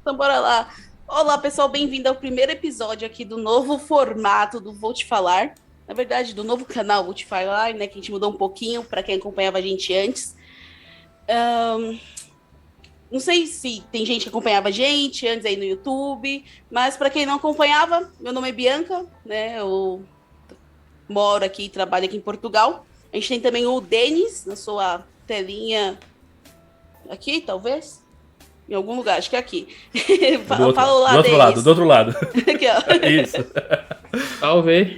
Então bora lá. Olá, pessoal, bem-vindo ao primeiro episódio aqui do novo formato do Vou Te Falar. Na verdade, do novo canal Vou Te Falar, né? Que a gente mudou um pouquinho para quem acompanhava a gente antes. Não sei se tem gente que acompanhava a gente antes aí no YouTube, mas para quem não acompanhava, meu nome é Bianca, né? Eu moro aqui e trabalho aqui em Portugal. A gente tem também o Denis na sua telinha aqui, talvez. Em algum lugar, acho que é aqui. Do outro, Fala do lá, outro lado, do Denis. outro lado. Aqui, ó. Isso. Talvez.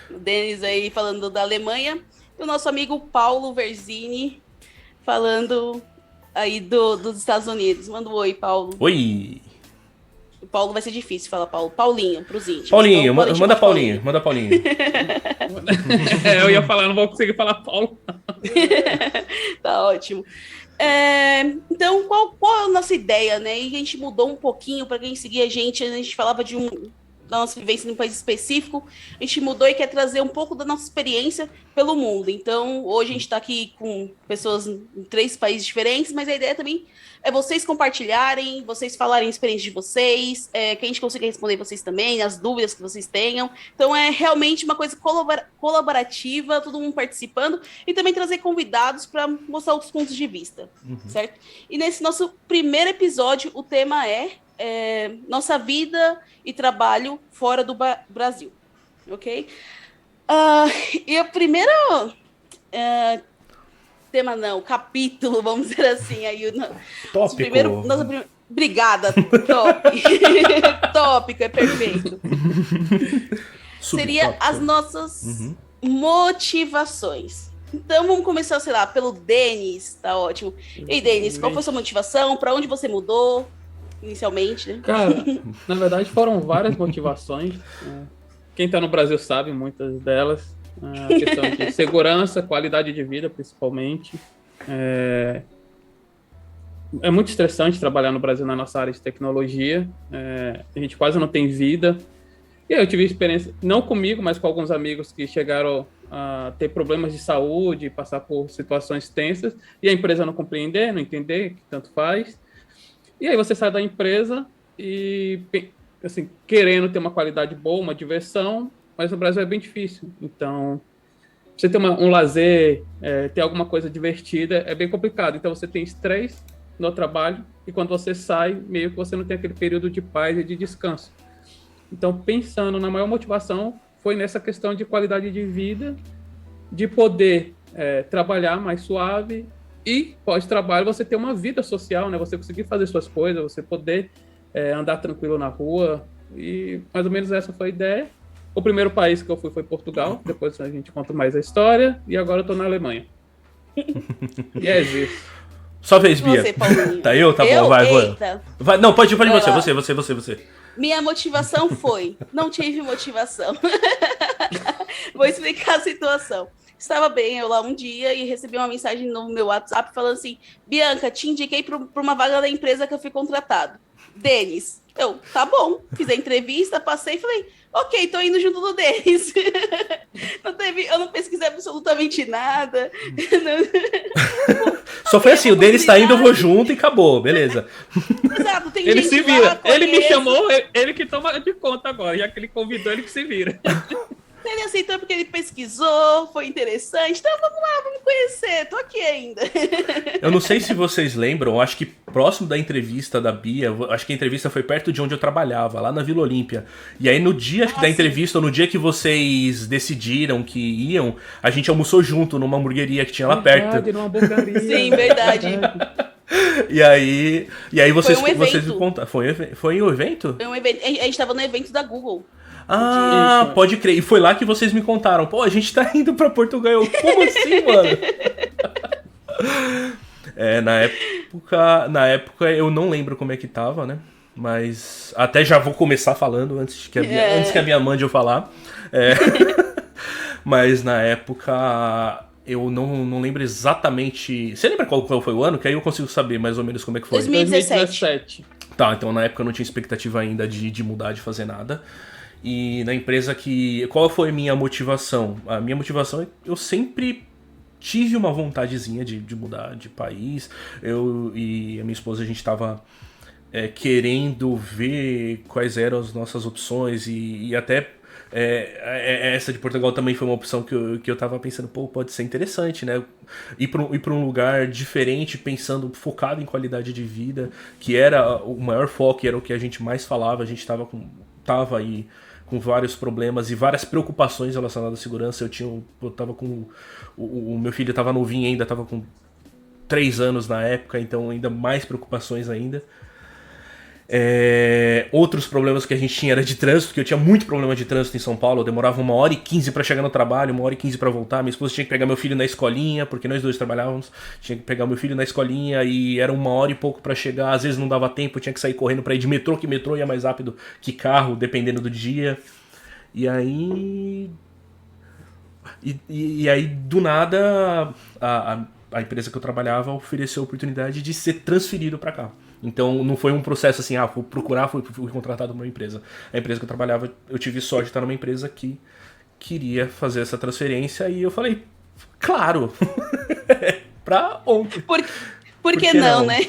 O Denis aí falando da Alemanha. E o nosso amigo Paulo Verzini falando aí dos Estados Unidos. Manda um oi, Paulo. Oi. O Paulo vai ser difícil falar Paulo. Paulinho, pros íntimos. Então Paulinho, podem chamar manda de Paulinho, Paulinho. manda Paulinho. Eu ia falar, não vou conseguir falar Paulo. Tá ótimo. Então, qual é a nossa ideia, né? E a gente mudou um pouquinho para quem seguia a gente falava da nossa vivência em um país específico, a gente mudou e quer trazer um pouco da nossa experiência pelo mundo. Então, hoje a gente está aqui com pessoas em 3 países diferentes, mas a ideia também é vocês compartilharem, vocês falarem a experiência de vocês, que a gente consiga responder vocês também, as dúvidas que vocês tenham. Então, é realmente uma coisa colaborativa, todo mundo participando, e também trazer convidados para mostrar outros pontos de vista, certo? E nesse nosso primeiro episódio, o tema é nossa vida e trabalho fora do Brasil, ok? E o primeiro tema, não, capítulo, vamos dizer assim, aí Tópico. Obrigada, top. Tópico, é perfeito. Seria as nossas motivações. Então vamos começar, sei lá, pelo Denis, tá ótimo. Ei, Denis, qual foi a sua motivação? Para onde você mudou inicialmente, né? Cara, na verdade foram várias motivações. Quem tá no Brasil sabe muitas delas. A questão de segurança, qualidade de vida, principalmente. É muito estressante trabalhar no Brasil na nossa área de tecnologia. A gente quase não tem vida. E aí eu tive experiência, não comigo, mas com alguns amigos que chegaram a ter problemas de saúde, passar por situações tensas, e a empresa não compreender, não entender, que tanto faz. E aí você sai da empresa e, assim, querendo ter uma qualidade boa, uma diversão, mas no Brasil é bem difícil. Então, você ter um lazer, ter alguma coisa divertida, é bem complicado. Então, você tem estresse no trabalho e quando você sai, meio que você não tem aquele período de paz e de descanso. Então, pensando na maior motivação, foi nessa questão de qualidade de vida, de poder trabalhar mais suave e, pós-trabalho, você ter uma vida social, né? Você conseguir fazer suas coisas, você poder andar tranquilo na rua. E mais ou menos essa foi a ideia. O primeiro país que eu fui foi Portugal, depois a gente conta mais a história, e agora eu tô na Alemanha. E é isso. Só vez, E Bia. você, Paulinho? Tá eu? Tá bom, vai. Eita. Vai. Não, pode ir Vai lá. você. Minha motivação foi, não tive motivação. Vou explicar a situação. Estava bem eu lá um dia e recebi uma mensagem no meu WhatsApp falando assim: Bianca, te indiquei para uma vaga da empresa que eu fui contratado. Denis. Eu, tá bom. Fiz a entrevista, passei e falei: ok, tô indo junto do Denis. Eu não pesquisei absolutamente nada. Só foi assim, o Denis tá indo, eu vou Possibilidade. junto e acabou, beleza. Exato, tem Ele gente se lá, vira. Ele me conheço. chamou, ele que toma de conta agora. Já que ele convidou, ele que se vira. Ele aceitou porque ele pesquisou, foi interessante. Então vamos lá, vamos conhecer. Tô aqui ainda. Eu não sei se vocês lembram, acho que próximo da entrevista da Bia, acho que a entrevista foi perto de onde eu trabalhava, lá na Vila Olímpia. E aí no dia da sim. entrevista, ou no dia que vocês decidiram que iam, a gente almoçou junto numa hamburgueria que tinha lá perto. Numa hamburgueria. Sim, verdade. E aí vocês, Foi um vocês evento. contaram. Foi um evento? Foi um evento. A gente tava no evento da Google. Ah, Isso. pode crer. E foi lá que vocês me contaram. Pô, a gente tá indo pra Portugal. Eu, como assim, mano? Na época eu não lembro como é que tava, né? Mas até já vou começar falando antes que a Bia mande eu falar. É, mas na época eu não lembro exatamente. Você lembra qual foi o ano? Que aí eu consigo saber mais ou menos como é que foi. 2017. Tá, então na época eu não tinha expectativa ainda de mudar, de fazer nada. E na empresa que... Qual foi a minha motivação? A minha motivação é que eu sempre tive uma vontadezinha de mudar de país. Eu e a minha esposa, a gente tava querendo ver quais eram as nossas opções e até essa de Portugal também foi uma opção que eu tava pensando, pô, pode ser interessante, né? Ir pra um lugar diferente, pensando, focado em qualidade de vida, que era o maior foco, era o que a gente mais falava, a gente tava aí com vários problemas e várias preocupações relacionadas à segurança. Eu tava com... O meu filho tava novinho ainda, tava com 3 anos na época, então ainda mais preocupações ainda. Outros problemas que a gente tinha era de trânsito, que eu tinha muito problema de trânsito em São Paulo. Eu demorava 1h15 pra chegar no trabalho, 1h15 pra voltar. Minha esposa tinha que pegar meu filho na escolinha, porque nós dois trabalhávamos. Tinha que pegar meu filho na escolinha e era 1h e pouco pra chegar. Às vezes não dava tempo, eu tinha que sair correndo pra ir de metrô, que metrô ia mais rápido que carro, dependendo do dia. E aí... E aí, do nada, a empresa que eu trabalhava ofereceu a oportunidade de ser transferido pra cá. Então não foi um processo assim, fui procurar, fui contratado por uma empresa. A empresa que eu trabalhava, eu tive sorte de estar numa empresa que queria fazer essa transferência e eu falei, claro, pra ontem. Por que não, né?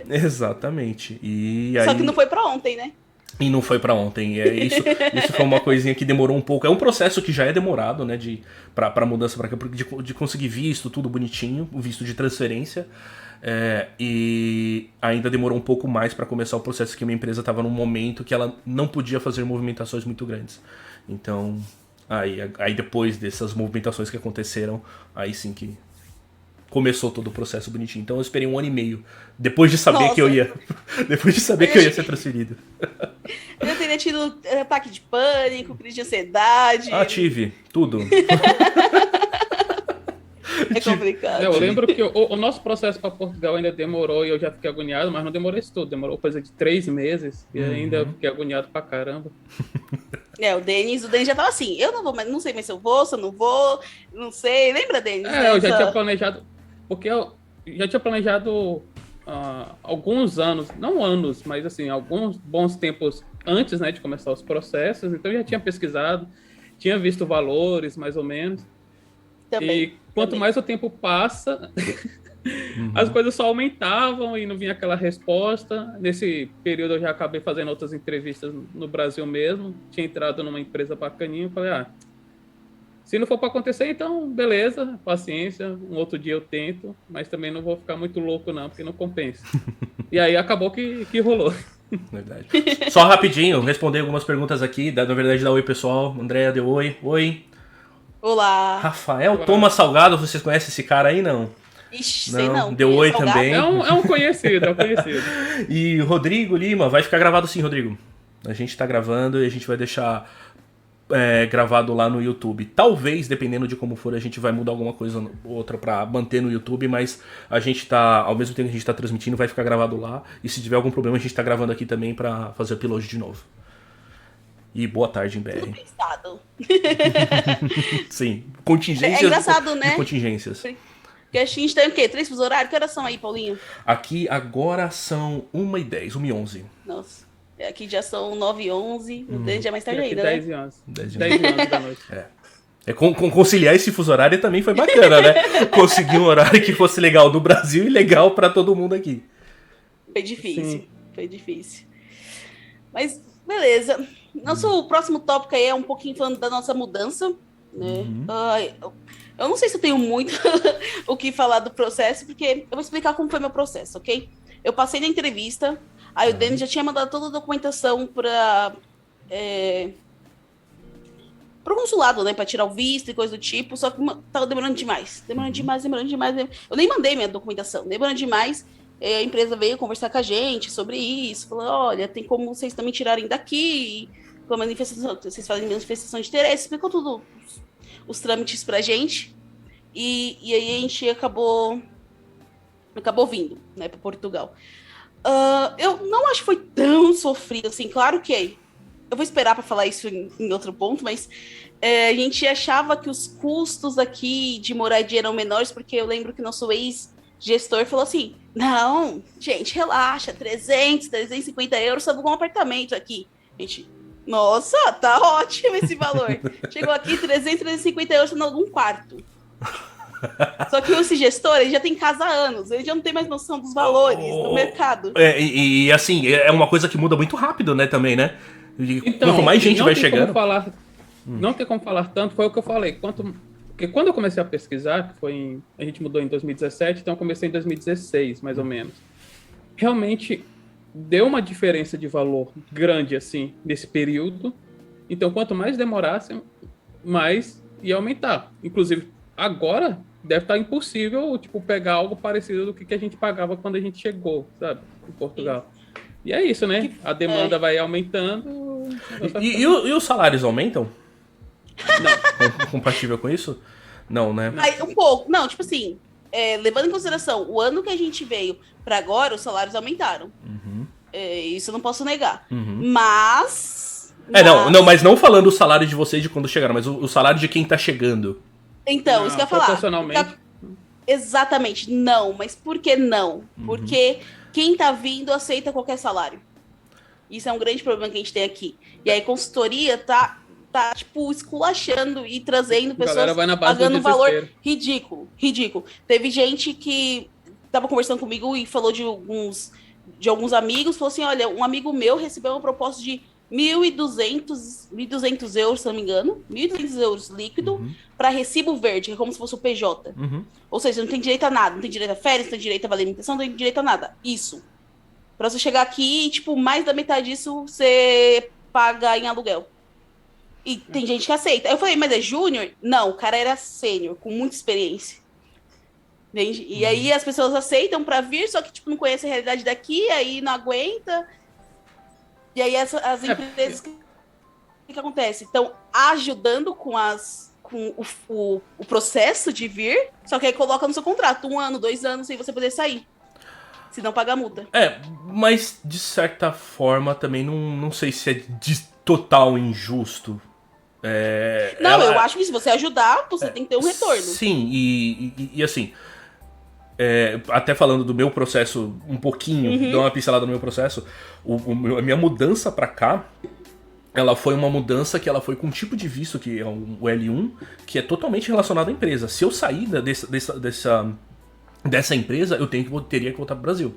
Exatamente. E aí... Só que não foi pra ontem, né? E não foi pra ontem. Isso foi uma coisinha que demorou um pouco. É um processo que já é demorado, né? Pra mudança pra cá, de conseguir visto, tudo bonitinho, o visto de transferência. E ainda demorou um pouco mais para começar o processo, que minha empresa estava num momento que ela não podia fazer movimentações muito grandes. Então, aí depois dessas movimentações que aconteceram, aí sim que começou todo o processo bonitinho. Então eu esperei 1 ano e meio, depois de saber que eu ia ser transferido. Eu teria tido ataque de pânico, crise de ansiedade. Tive, tudo. É complicado. Eu lembro que o nosso processo para Portugal ainda demorou e eu já fiquei agoniado, mas não demorou isso tudo. Demorou coisa de 3 meses e ainda eu fiquei agoniado pra caramba. O Denis já tava assim, eu não vou, mas não sei mais se eu vou, se eu não vou, não sei. Lembra, Denis? Eu já tinha planejado, porque eu já tinha planejado alguns anos, não anos, mas assim, alguns bons tempos antes, né, de começar os processos. Então eu já tinha pesquisado, tinha visto valores, mais ou menos. Também, e quanto mais o tempo passa, as coisas só aumentavam e não vinha aquela resposta. Nesse período eu já acabei fazendo outras entrevistas no Brasil mesmo. Tinha entrado numa empresa bacaninha e falei, se não for para acontecer, então beleza, paciência, um outro dia eu tento, mas também não vou ficar muito louco não, porque não compensa. E aí acabou que rolou. Verdade. Só rapidinho, responder algumas perguntas aqui, na verdade dá oi pessoal. Andréa deu oi. Oi. Olá. Rafael Thomas Salgado, vocês conhecem esse cara aí, não? Ixi, sei não. Deu oi Salgado também. É um conhecido, E Rodrigo Lima, vai ficar gravado sim, Rodrigo. A gente tá gravando e a gente vai deixar gravado lá no YouTube. Talvez, dependendo de como for, a gente vai mudar alguma coisa ou outra pra manter no YouTube, mas a gente tá, ao mesmo tempo que a gente tá transmitindo, vai ficar gravado lá. E se tiver algum problema, a gente tá gravando aqui também pra fazer o upload de novo. E boa tarde em BR. Tudo pensado. Sim, contingências. É engraçado, né? Contingências. Porque a gente tem o quê? 3 fusos horários? Que horas são aí, Paulinho? Aqui agora são 1h10, 1h11. Nossa, aqui já são 9h11. No Dente é mais tarde ainda, 10 né? e 11. 10 e 11 da noite. Conciliar esse fuso horário também foi bacana, né? Conseguir um horário que fosse legal do Brasil e legal pra todo mundo aqui. Foi difícil. Sim. Foi difícil. Mas, beleza. Nosso próximo tópico aí é um pouquinho falando da nossa mudança, né? Eu não sei se eu tenho muito o que falar do processo, porque eu vou explicar como foi meu processo, ok? Eu passei na entrevista, aí o Denis já tinha mandado toda a documentação para o consulado, né? Para tirar o visto e coisa do tipo, só que tava demorando demais. Demorando demais. Eu nem mandei minha documentação, demorando demais. A empresa veio conversar com a gente sobre isso, falou, olha, tem como vocês também tirarem daqui, com a manifestação, vocês fazem manifestação de interesse, explicou tudo, os trâmites pra gente, e aí a gente acabou vindo, né, para Portugal. Eu não acho que foi tão sofrido assim, claro que eu vou esperar para falar isso em outro ponto, mas a gente achava que os custos aqui de moradia eram menores, porque eu lembro que nosso ex-gestor falou assim, não, gente, relaxa, 350 euros, você alugou um apartamento aqui. Gente, nossa, tá ótimo esse valor. Chegou aqui, 350 euros, você não alugou um quarto. Só que esse gestor, ele já tem casa há anos, ele já não tem mais noção dos valores do mercado. E assim, é uma coisa que muda muito rápido, né, também, né? Então, quanto mais gente vai chegando... Não tem como falar tanto, foi o que eu falei. Porque quando eu comecei a pesquisar, a gente mudou em 2017, então eu comecei em 2016, mais ou menos. Realmente deu uma diferença de valor grande, assim, nesse período. Então, quanto mais demorasse, mais ia aumentar. Inclusive, agora deve estar impossível, tipo, pegar algo parecido do que a gente pagava quando a gente chegou, sabe, em Portugal. E é isso, né? A demanda vai aumentando. E os salários aumentam? Não. Compatível com isso? Não, né? Aí, um pouco. Não, tipo assim, levando em consideração o ano que a gente veio para agora, os salários aumentaram. Isso eu não posso negar. Mas... Mas não falando o salário de vocês de quando chegaram, mas o salário de quem tá chegando. Então, isso que eu ia falar. Proporcionalmente. Exatamente, não. Mas por que não? Porque quem tá vindo aceita qualquer salário. Isso é um grande problema que a gente tem aqui. E aí, consultoria tá tipo, esculachando e trazendo pessoas pagando um valor ridículo. Teve gente que tava conversando comigo e falou de alguns amigos, falou assim, olha, um amigo meu recebeu uma proposta de 1.200 euros, se não me engano, 1.200 euros líquido para recibo verde, que é como se fosse o PJ. Ou seja, não tem direito a nada, não tem direito a férias, não tem direito a alimentação, não tem direito a nada. Isso. Pra você chegar aqui e, tipo, mais da metade disso você paga em aluguel. E tem gente que aceita. Aí eu falei, mas é júnior? Não, o cara era sênior, com muita experiência. Entende? E aí as pessoas aceitam pra vir, só que, tipo, não conhece a realidade daqui, aí não aguenta. E aí as empresas... O que acontece? Estão ajudando com o processo de vir, só que aí coloca no seu contrato 1 ano, 2 anos, sem você poder sair. Se não pagar multa. Mas de certa forma também não sei se é de total injusto. Eu acho que se você ajudar, você tem que ter um retorno. Sim, e assim, até falando do meu processo um pouquinho, dar uma pincelada no meu processo, a minha mudança pra cá, ela foi uma mudança que ela foi com um tipo de visto, que é o L1, que é totalmente relacionado à empresa. Se eu sair dessa empresa, eu teria que voltar pro Brasil.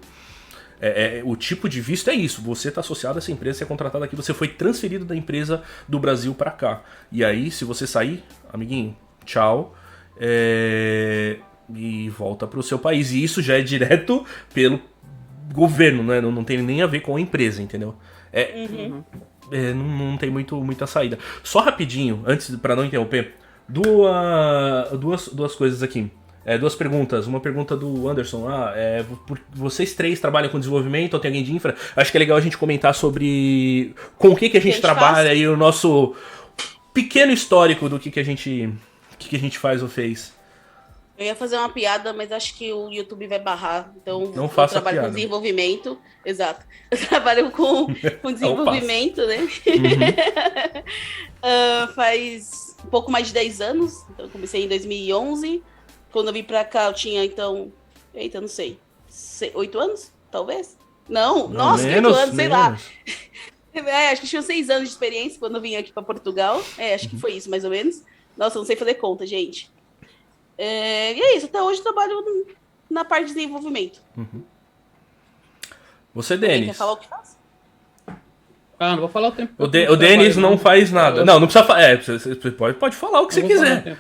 O tipo de visto é isso, você está associado a essa empresa, você é contratado aqui, você foi transferido da empresa do Brasil para cá. E aí, se você sair, amiguinho, tchau, e volta para o seu país. E isso já é direto pelo governo, né? Não tem nem a ver com a empresa, entendeu? Não tem muita saída. Só rapidinho, antes, para não interromper, duas coisas aqui. 2 perguntas. Uma pergunta do Anderson. Vocês 3 trabalham com desenvolvimento ou tem alguém de infra? Acho que é legal a gente comentar sobre com o que a gente trabalha e o nosso pequeno histórico do que a gente faz ou fez. Eu ia fazer uma piada, mas acho que o YouTube vai barrar. Então, não faça eu trabalho piada. Com desenvolvimento. Exato. Eu trabalho com desenvolvimento, né? Faz um pouco mais de 10 anos. Então, eu comecei em 2011. Quando eu vim pra cá, eu tinha, então... Eita, não sei. 8 anos? Talvez? Não, nossa, 8 anos, sei lá. Acho que tinha 6 anos de experiência quando eu vim aqui pra Portugal. Acho que foi isso, mais ou menos. Nossa, eu não sei fazer conta, gente. E é isso, até hoje eu trabalho na parte de desenvolvimento. Você, Denis? Quer falar o que faz? Não vou falar o tempo. O Denis não faz nada. Não precisa falar. Você pode falar o que você quiser.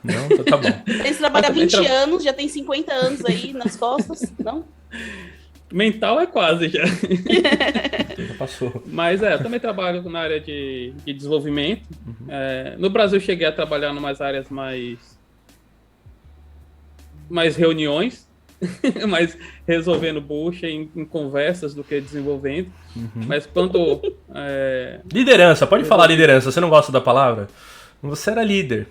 Não, tá bom. Eles trabalham há 20 anos, já tem 50 anos aí nas costas, não? Mental é quase já. Já passou. Mas eu também trabalho na área de desenvolvimento. No Brasil eu cheguei a trabalhar em umas áreas mais reuniões, mais resolvendo bucha em conversas do que desenvolvendo. Mas quando... Liderança, pode falar liderança. Você não gosta da palavra? Você era líder.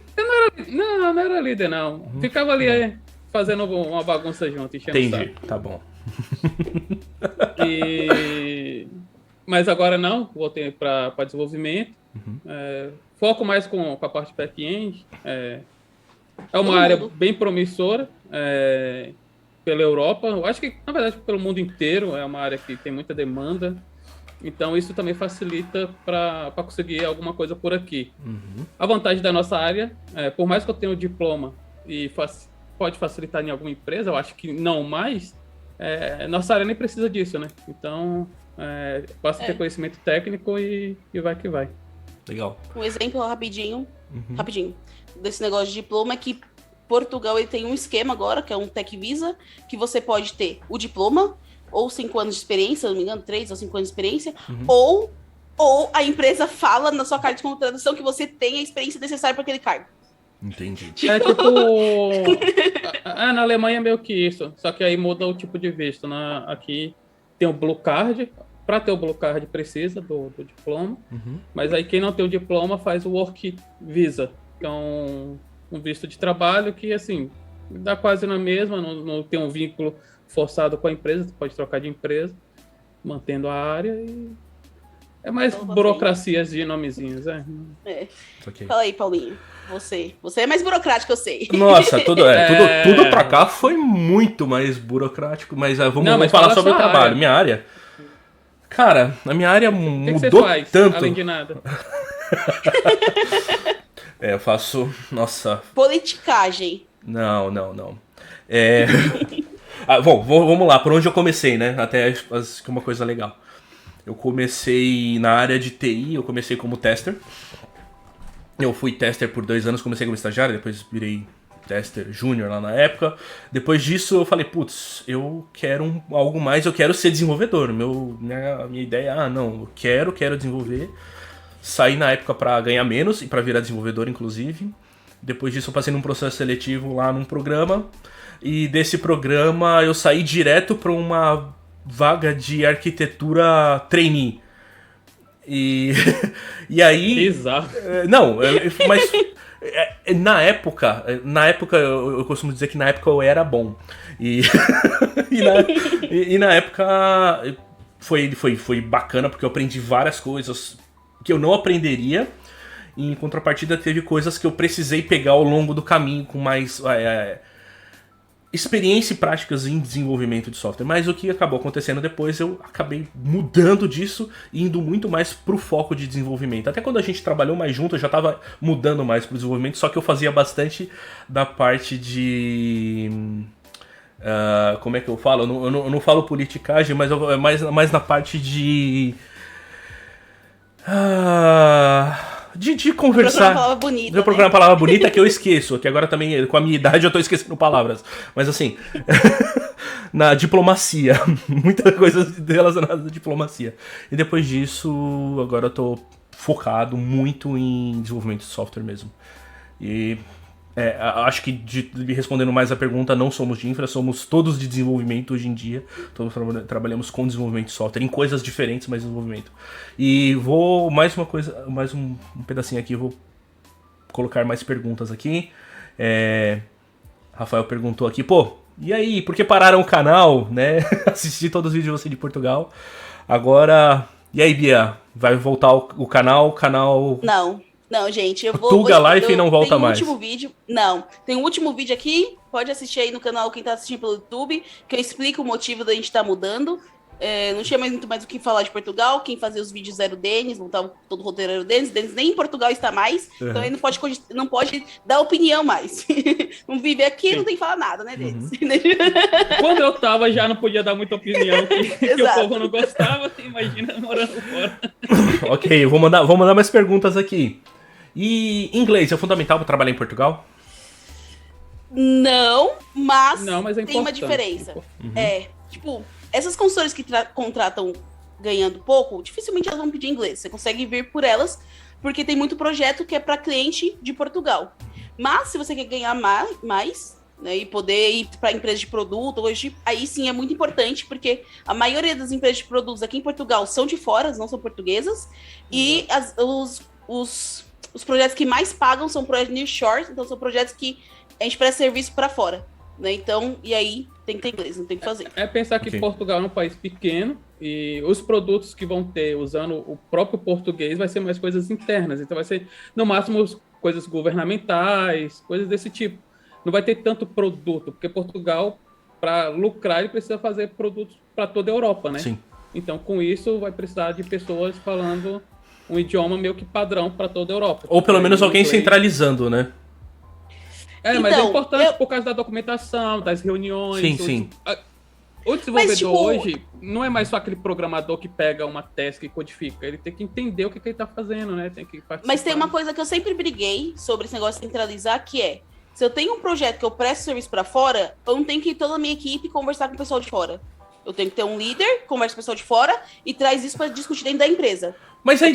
Não era líder, não. Ficava ali fazendo uma bagunça junto, enchendo o saco. Entendi, tá bom. Mas agora não, voltei para desenvolvimento. Foco mais com a parte back-end. É uma área bem promissora pela Europa. Eu acho que, na verdade, pelo mundo inteiro. É uma área que tem muita demanda. Então, isso também facilita para conseguir alguma coisa por aqui. A vantagem da nossa área, por mais que eu tenha o diploma e pode facilitar em alguma empresa, eu acho que não mais, nossa área nem precisa disso, né? Então, basta ter conhecimento técnico e vai que vai. Legal. Um exemplo rapidinho, desse negócio de diploma é que Portugal ele tem um esquema agora, que é um Tech Visa, que você pode ter o diploma, ou 5 anos de experiência, se não me engano, 3 ou 5 anos de experiência, ou a empresa fala na sua carta de contratação que você tem a experiência necessária para aquele cargo. Entendi. Na Alemanha é meio que isso, só que aí muda o tipo de visto, né? Aqui tem o Blue Card, para ter o Blue Card precisa do diploma, mas aí quem não tem o diploma faz o Work Visa, que é um visto de trabalho que, assim, dá quase na mesma, não tem um vínculo forçado com a empresa, você pode trocar de empresa, mantendo a área e... É mais burocracias de nomezinhos, Okay. Fala aí, Paulinho. Você é mais burocrático, eu sei. Nossa, tudo pra cá foi muito mais burocrático, mas vamos falar sobre o trabalho. Área. Minha área... Cara, a minha área mudou que você faz, tanto. Além de nada. Eu faço... Nossa... Politicagem. Não. Bom, vamos lá, por onde eu comecei, né? Até uma coisa legal. Eu comecei na área de TI, eu comecei como tester. Eu fui tester por 2 anos, comecei como estagiário, depois virei tester júnior lá na época. Depois disso eu falei, putz, eu quero algo mais, eu quero ser desenvolvedor. Minha ideia eu quero desenvolver. Saí na época pra ganhar menos e pra virar desenvolvedor, inclusive. Depois disso eu passei num processo seletivo lá num programa. E desse programa eu saí direto pra uma vaga de arquitetura trainee. E aí... Bizarro. Não, mas na época eu costumo dizer que na época eu era bom. E na época foi bacana porque eu aprendi várias coisas que eu não aprenderia. E em contrapartida teve coisas que eu precisei pegar ao longo do caminho com mais... experiência e práticas em desenvolvimento de software. Mas o que acabou acontecendo depois, eu acabei mudando disso e indo muito mais pro foco de desenvolvimento. Até quando a gente trabalhou mais junto, eu já estava mudando mais pro desenvolvimento, só que eu fazia bastante da parte de... como é que eu falo? Eu não falo politicagem, mas mais na parte de... De conversar. Eu procuro uma palavra bonita que eu esqueço, que agora também, com a minha idade, eu tô esquecendo palavras. Mas assim, na diplomacia, muita coisa relacionada à diplomacia. E depois disso, agora eu tô focado muito em desenvolvimento de software mesmo. E acho que, respondendo mais a pergunta, não somos de infra, somos todos de desenvolvimento hoje em dia. Todos trabalhamos com desenvolvimento de software, em coisas diferentes, mas desenvolvimento. E vou, mais um pedacinho aqui, vou colocar mais perguntas aqui. Rafael perguntou aqui, e aí, por que pararam o canal, né? Assisti todos os vídeos de você de Portugal. Agora, e aí, Bia, vai voltar o canal? Não, gente, eu vou... Tuga Life e não volta mais. Tem um último vídeo aqui, pode assistir aí no canal quem tá assistindo pelo YouTube, que eu explico o motivo da gente estar mudando. Não tinha muito mais o que falar de Portugal, quem fazia os vídeos era o Denis, montava todo o roteiro era o Denis nem em Portugal está mais, então ele não pode dar opinião mais. Não vive aqui, não tem que falar nada, né, Denis? Quando eu tava já não podia dar muita opinião, que o povo não gostava, imagina morando fora. Ok, vou mandar mais perguntas aqui. E inglês é fundamental para trabalhar em Portugal? Não, mas é tem uma diferença. Essas consultoras que contratam ganhando pouco, dificilmente elas vão pedir inglês. Você consegue vir por elas, porque tem muito projeto que é para cliente de Portugal. Mas se você quer ganhar mais, né, e poder ir para empresa de produto, aí sim é muito importante, porque a maioria das empresas de produtos aqui em Portugal são de fora, não são portuguesas, e os projetos que mais pagam são projetos nearshore, então são projetos que a gente presta serviço para fora, né? Então, e aí tem que ter inglês, não tem o que fazer. Pensar que Portugal é um país pequeno e os produtos que vão ter usando o próprio português vai ser mais coisas internas, então vai ser, no máximo, coisas governamentais, coisas desse tipo. Não vai ter tanto produto, porque Portugal, para lucrar, ele precisa fazer produtos para toda a Europa, né? Sim. Então, com isso, vai precisar de pessoas falando um idioma meio que padrão para toda a Europa. Ou pelo menos alguém centralizando, né? Mas é Então, importante por causa da documentação, das reuniões. Sim. O desenvolvedor Mas, tipo, hoje não é mais só aquele programador que pega uma task e codifica. Ele tem que entender o que ele tá fazendo, né? Tem que participar. Mas tem uma coisa que eu sempre briguei sobre esse negócio de centralizar, que é, se eu tenho um projeto que eu presto serviço para fora, eu não tenho que ir toda a minha equipe conversar com o pessoal de fora. Eu tenho que ter um líder, conversa com o pessoal de fora e traz isso para discutir dentro da empresa. Mas aí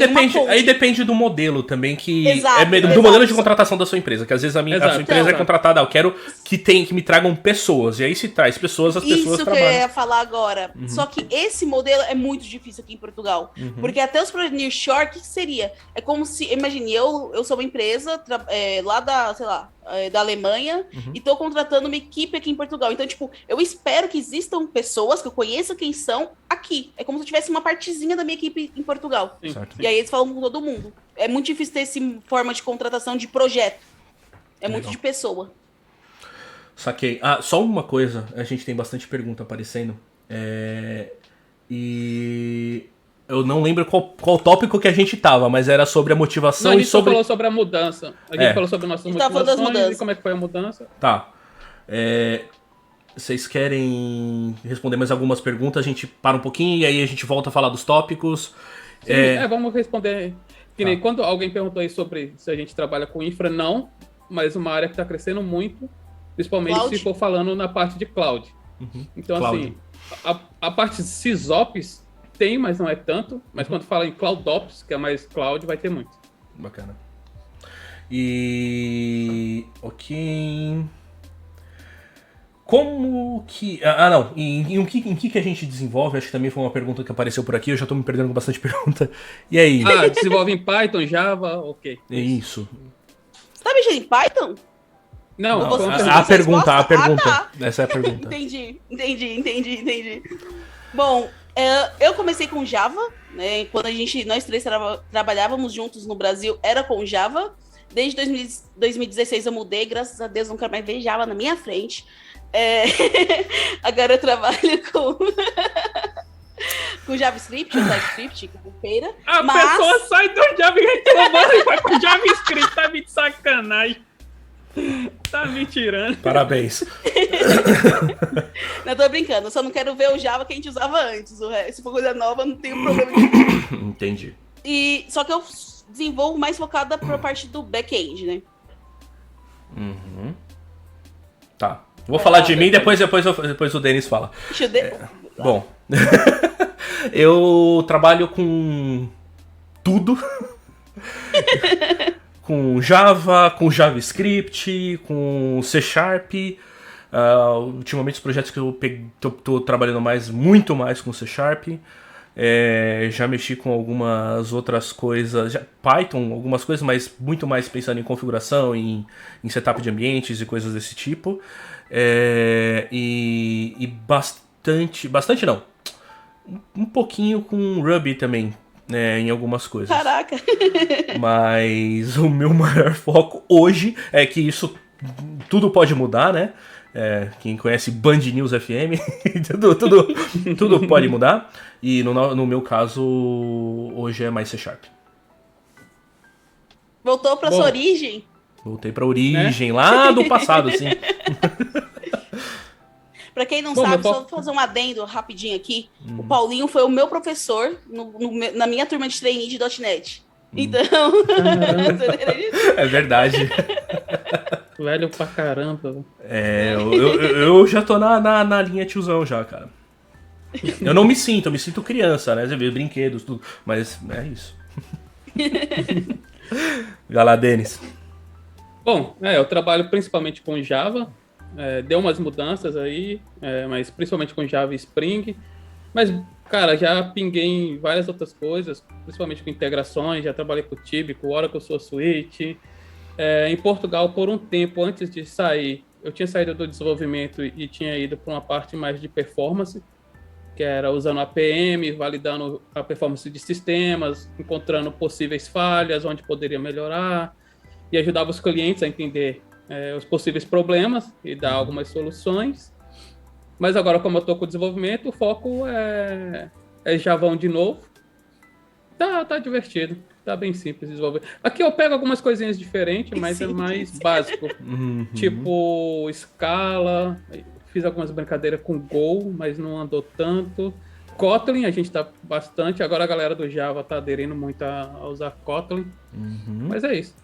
depende do modelo também, que Exato, do modelo de contratação da sua empresa, que às vezes a sua empresa é contratada, eu quero que me tragam pessoas, e aí se traz pessoas, as pessoas trabalham. Isso que eu ia falar agora. Só que esse modelo é muito difícil aqui em Portugal, porque até os projetos nearshore, o que seria? É como se, imagine, eu sou uma empresa lá da, sei lá, da Alemanha, e tô contratando uma equipe aqui em Portugal. Então, tipo, eu espero que existam pessoas que eu conheça quem são aqui. É como se eu tivesse uma partezinha da minha equipe em Portugal. Sim. E aí eles falam com todo mundo. É muito difícil ter essa forma de contratação de projeto. É muito de pessoa. Saquei. Só uma coisa, a gente tem bastante pergunta aparecendo. E eu não lembro qual tópico que a gente tava, mas era sobre a motivação a gente e sobre... falou sobre a mudança. A gente falou sobre nossas motivações e como é que foi a mudança. Tá. Vocês querem responder mais algumas perguntas? A gente para um pouquinho e aí a gente volta a falar dos tópicos. Sim, vamos responder. Que nem quando alguém perguntou aí sobre se a gente trabalha com infra, não, mas uma área que está crescendo muito, principalmente se for falando na parte de cloud. Então, cloud. Assim, a parte de SysOps tem, mas não é tanto. Mas quando fala em CloudOps, que é mais cloud, vai ter muito. Bacana. E... ok... Como que... não. Em que a gente desenvolve? Acho que também foi uma pergunta que apareceu por aqui. Eu já tô me perdendo com bastante pergunta. E aí? Desenvolve em Python, Java, ok. Isso. Você tá mexendo em Python? Não. A pergunta. Tá. Essa é a pergunta. Entendi. Bom, eu comecei com Java, né? Quando nós três trabalhávamos juntos no Brasil, era com Java. Desde 2016 eu mudei, graças a Deus nunca mais vejo Java na minha frente. Agora eu trabalho com JavaScript, ou TypeScript, com feira. Pessoa sai do Java e vai pro JavaScript, tá me de sacanagem. Tá me tirando. Parabéns. Não, tô brincando, eu só não quero ver o Java que a gente usava antes. Se for coisa nova, não tenho problema. Entendi. Só que eu desenvolvo mais focada pra parte do back-end, né? Tá. Vou falar de mim, depois o Denis fala. Bom, eu trabalho com tudo. Com Java, com JavaScript, com C#. Ultimamente os projetos que eu tô trabalhando muito mais com C#. Já mexi com algumas outras coisas, Python, algumas coisas, mas muito mais pensando em configuração, em setup de ambientes e coisas desse tipo. E bastante não, um pouquinho com Ruby também, em algumas coisas. Caraca! Mas o meu maior foco hoje é que isso tudo pode mudar, né? Quem conhece Band News FM, tudo pode mudar. E no meu caso, hoje é mais C#. Voltou pra sua origem? Voltei pra origem, lá do passado, sim. Pra quem não sabe, só fazer um adendo rapidinho aqui. O Paulinho foi o meu professor na minha turma de trainee de .NET. Então... É verdade. Velho pra caramba. Eu já tô na linha tiozão já, cara. Eu me sinto criança, né? Você vê brinquedos, tudo. Mas é isso. Vai lá, Denis. Bom, eu trabalho principalmente com Java. Deu umas mudanças aí, mas principalmente com Java e Spring. Mas, cara, já pinguei em várias outras coisas, principalmente com integrações. Já trabalhei com o Tib, com o Oracle Suite. Em Portugal, por um tempo antes de sair, eu tinha saído do desenvolvimento e tinha ido para uma parte mais de performance, que era usando APM, validando a performance de sistemas, encontrando possíveis falhas, onde poderia melhorar, e ajudava os clientes a entender os possíveis problemas e dar algumas soluções. Mas agora, como eu estou com o desenvolvimento, o foco é Javão de novo. Tá divertido. Tá bem simples de desenvolver. Aqui eu pego algumas coisinhas diferentes, mas é mais básico. Tipo, Scala, fiz algumas brincadeiras com Go, mas não andou tanto. Kotlin, a gente tá bastante. Agora a galera do Java tá aderindo muito a usar Kotlin. Mas é isso.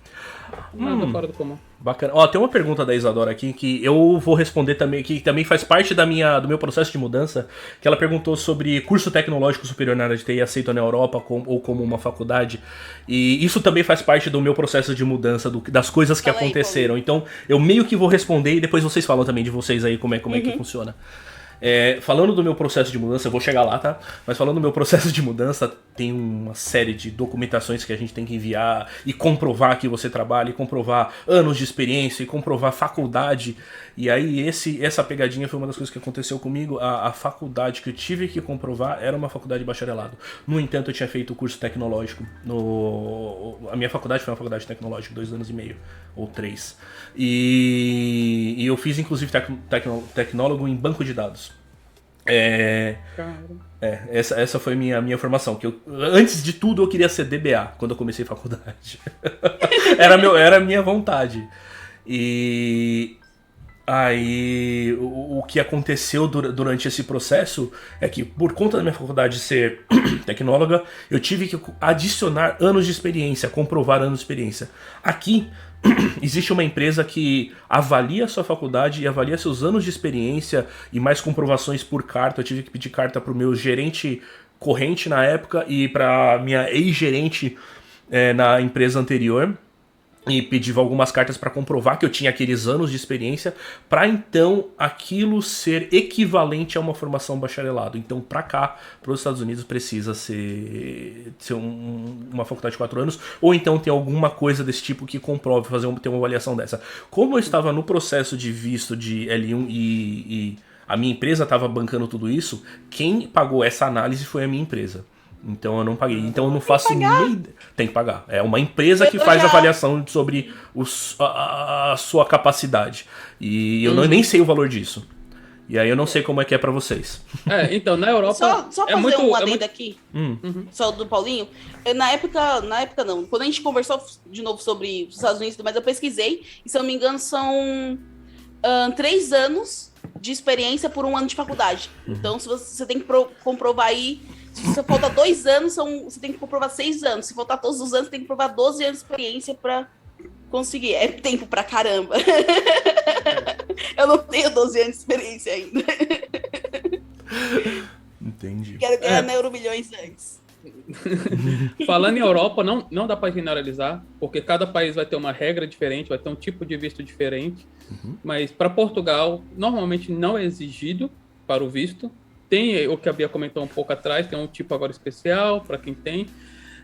Nada fora do comum. Bacana. Ó, tem uma pergunta da Isadora aqui que eu vou responder também, que também faz parte do meu processo de mudança, que ela perguntou sobre curso tecnológico superior na área de TI aceito na Europa ou como uma faculdade. E isso também faz parte do meu processo de mudança, das coisas que aconteceram. Então, eu meio que vou responder e depois vocês falam também de vocês aí como é que funciona. Falando do meu processo de mudança, eu vou chegar lá, tá? Mas falando do meu processo de mudança, tem uma série de documentações que a gente tem que enviar e comprovar que você trabalha, e comprovar anos de experiência, e comprovar faculdade. E aí essa pegadinha foi uma das coisas que aconteceu comigo. A faculdade que eu tive que comprovar era uma faculdade de bacharelado. No entanto, eu tinha feito o curso tecnológico. A minha faculdade foi uma faculdade tecnológica, 2 anos e meio, ou 3. E eu fiz, inclusive, tecnólogo em banco de dados. Essa foi minha formação. Que antes de tudo, eu queria ser DBA quando eu comecei a faculdade. Era a minha vontade. E aí, o que aconteceu durante esse processo é que, por conta da minha faculdade ser tecnóloga, eu tive que adicionar anos de experiência, comprovar anos de experiência. Aqui, existe uma empresa que avalia a sua faculdade e avalia seus anos de experiência e mais comprovações por carta. Eu tive que pedir carta para o meu gerente corrente na época e para minha ex-gerente na empresa anterior. E pedi algumas cartas para comprovar que eu tinha aqueles anos de experiência, para então aquilo ser equivalente a uma formação bacharelado. Então, para cá, para os Estados Unidos, precisa ser uma faculdade de 4 anos, ou então ter alguma coisa desse tipo que comprove, ter uma avaliação dessa. Como eu estava no processo de visto de L1 e a minha empresa estava bancando tudo isso, quem pagou essa análise foi a minha empresa. Então eu não paguei. Então eu não faço nem... Tem que pagar. É uma empresa que faz avaliação sobre a sua capacidade. E eu nem sei o valor disso. E aí eu não sei como é que é pra vocês. Então, na Europa... Só fazer um adendo aqui, só do Paulinho. Na época não. Quando a gente conversou de novo sobre os Estados Unidos, mas eu pesquisei, e se eu não me engano são 3 anos de experiência por 1 ano de faculdade. Então, se você tem que comprovar aí... Se você falta 2 anos, você tem que comprovar 6 anos. Se faltar todos os anos, você tem que provar 12 anos de experiência pra conseguir. É tempo pra caramba. Eu não tenho 12 anos de experiência ainda. Entendi. Quero ganhar Neuromilhões antes. Falando em Europa, não dá pra generalizar, porque cada país vai ter uma regra diferente, vai ter um tipo de visto diferente. Mas para Portugal, normalmente não é exigido para o visto. Tem o que a Bia comentou um pouco atrás, tem um tipo agora especial para quem tem.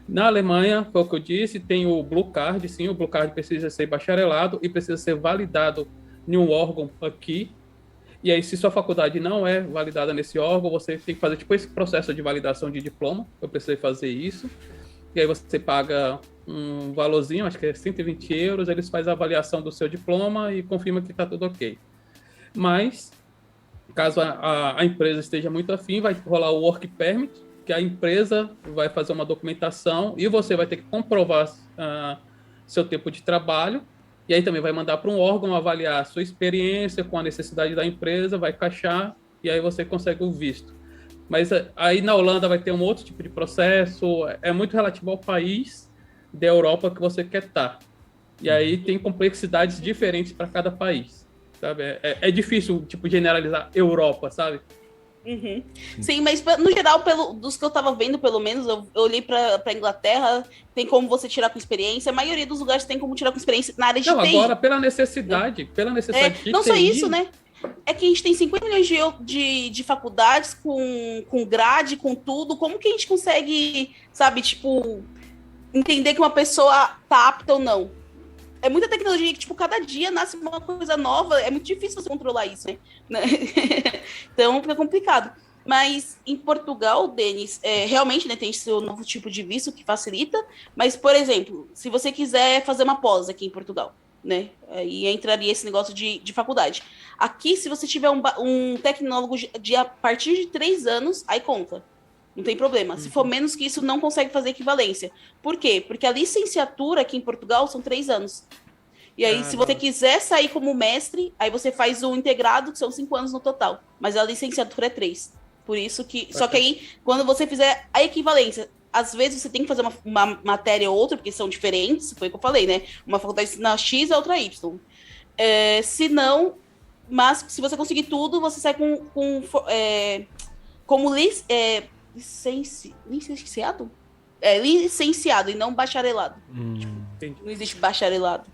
Na Alemanha, foi o que eu disse, tem o Blue Card, sim, o Blue Card precisa ser bacharelado e precisa ser validado em um órgão aqui. E aí, se sua faculdade não é validada nesse órgão, você tem que fazer tipo esse processo de validação de diploma. Eu precisei fazer isso. E aí você paga um valorzinho, acho que é 120 euros, eles fazem a avaliação do seu diploma e confirma que está tudo ok. Mas... caso a empresa esteja muito afim, vai rolar o Work Permit, que a empresa vai fazer uma documentação e você vai ter que comprovar seu tempo de trabalho. E aí também vai mandar para um órgão avaliar a sua experiência com a necessidade da empresa, vai caixar e aí você consegue o visto. Mas aí na Holanda vai ter um outro tipo de processo, é muito relativo ao país da Europa que você quer estar. E aí tem complexidades diferentes para cada país. Sabe? É difícil, tipo, generalizar Europa, sabe? Sim, mas no geral, dos que eu tava vendo, pelo menos, eu olhei pra Inglaterra, tem como você tirar com experiência. A maioria dos lugares tem como tirar com experiência na área de TI. Agora, pela necessidade de não TI. só isso, né? É que a gente tem 50 milhões de faculdades com grade, com tudo. Como que a gente consegue, sabe, tipo, entender que uma pessoa tá apta ou não? É muita tecnologia que, tipo, cada dia nasce uma coisa nova. É muito difícil você controlar isso, né? Então, fica complicado. Mas, em Portugal, Denis, realmente, né, tem esse novo tipo de visto que facilita. Mas, por exemplo, se você quiser fazer uma pós aqui em Portugal, né? Aí entraria esse negócio de faculdade. Aqui, se você tiver um tecnólogo de a partir de 3 anos, aí conta. Não tem problema. Se for menos que isso, não consegue fazer equivalência. Por quê? Porque a licenciatura aqui em Portugal são 3 anos. E aí, se você quiser sair como mestre, aí você faz o integrado, que são 5 anos no total. Mas a licenciatura é 3. Por isso que... Só que aí, quando você fizer a equivalência, às vezes você tem que fazer uma matéria ou outra, porque são diferentes, foi o que eu falei, né? Uma faculdade na X, a outra Y. Se não... Mas se você conseguir tudo, você sai como licenciado? Licenciado e não bacharelado. Tipo, não existe bacharelado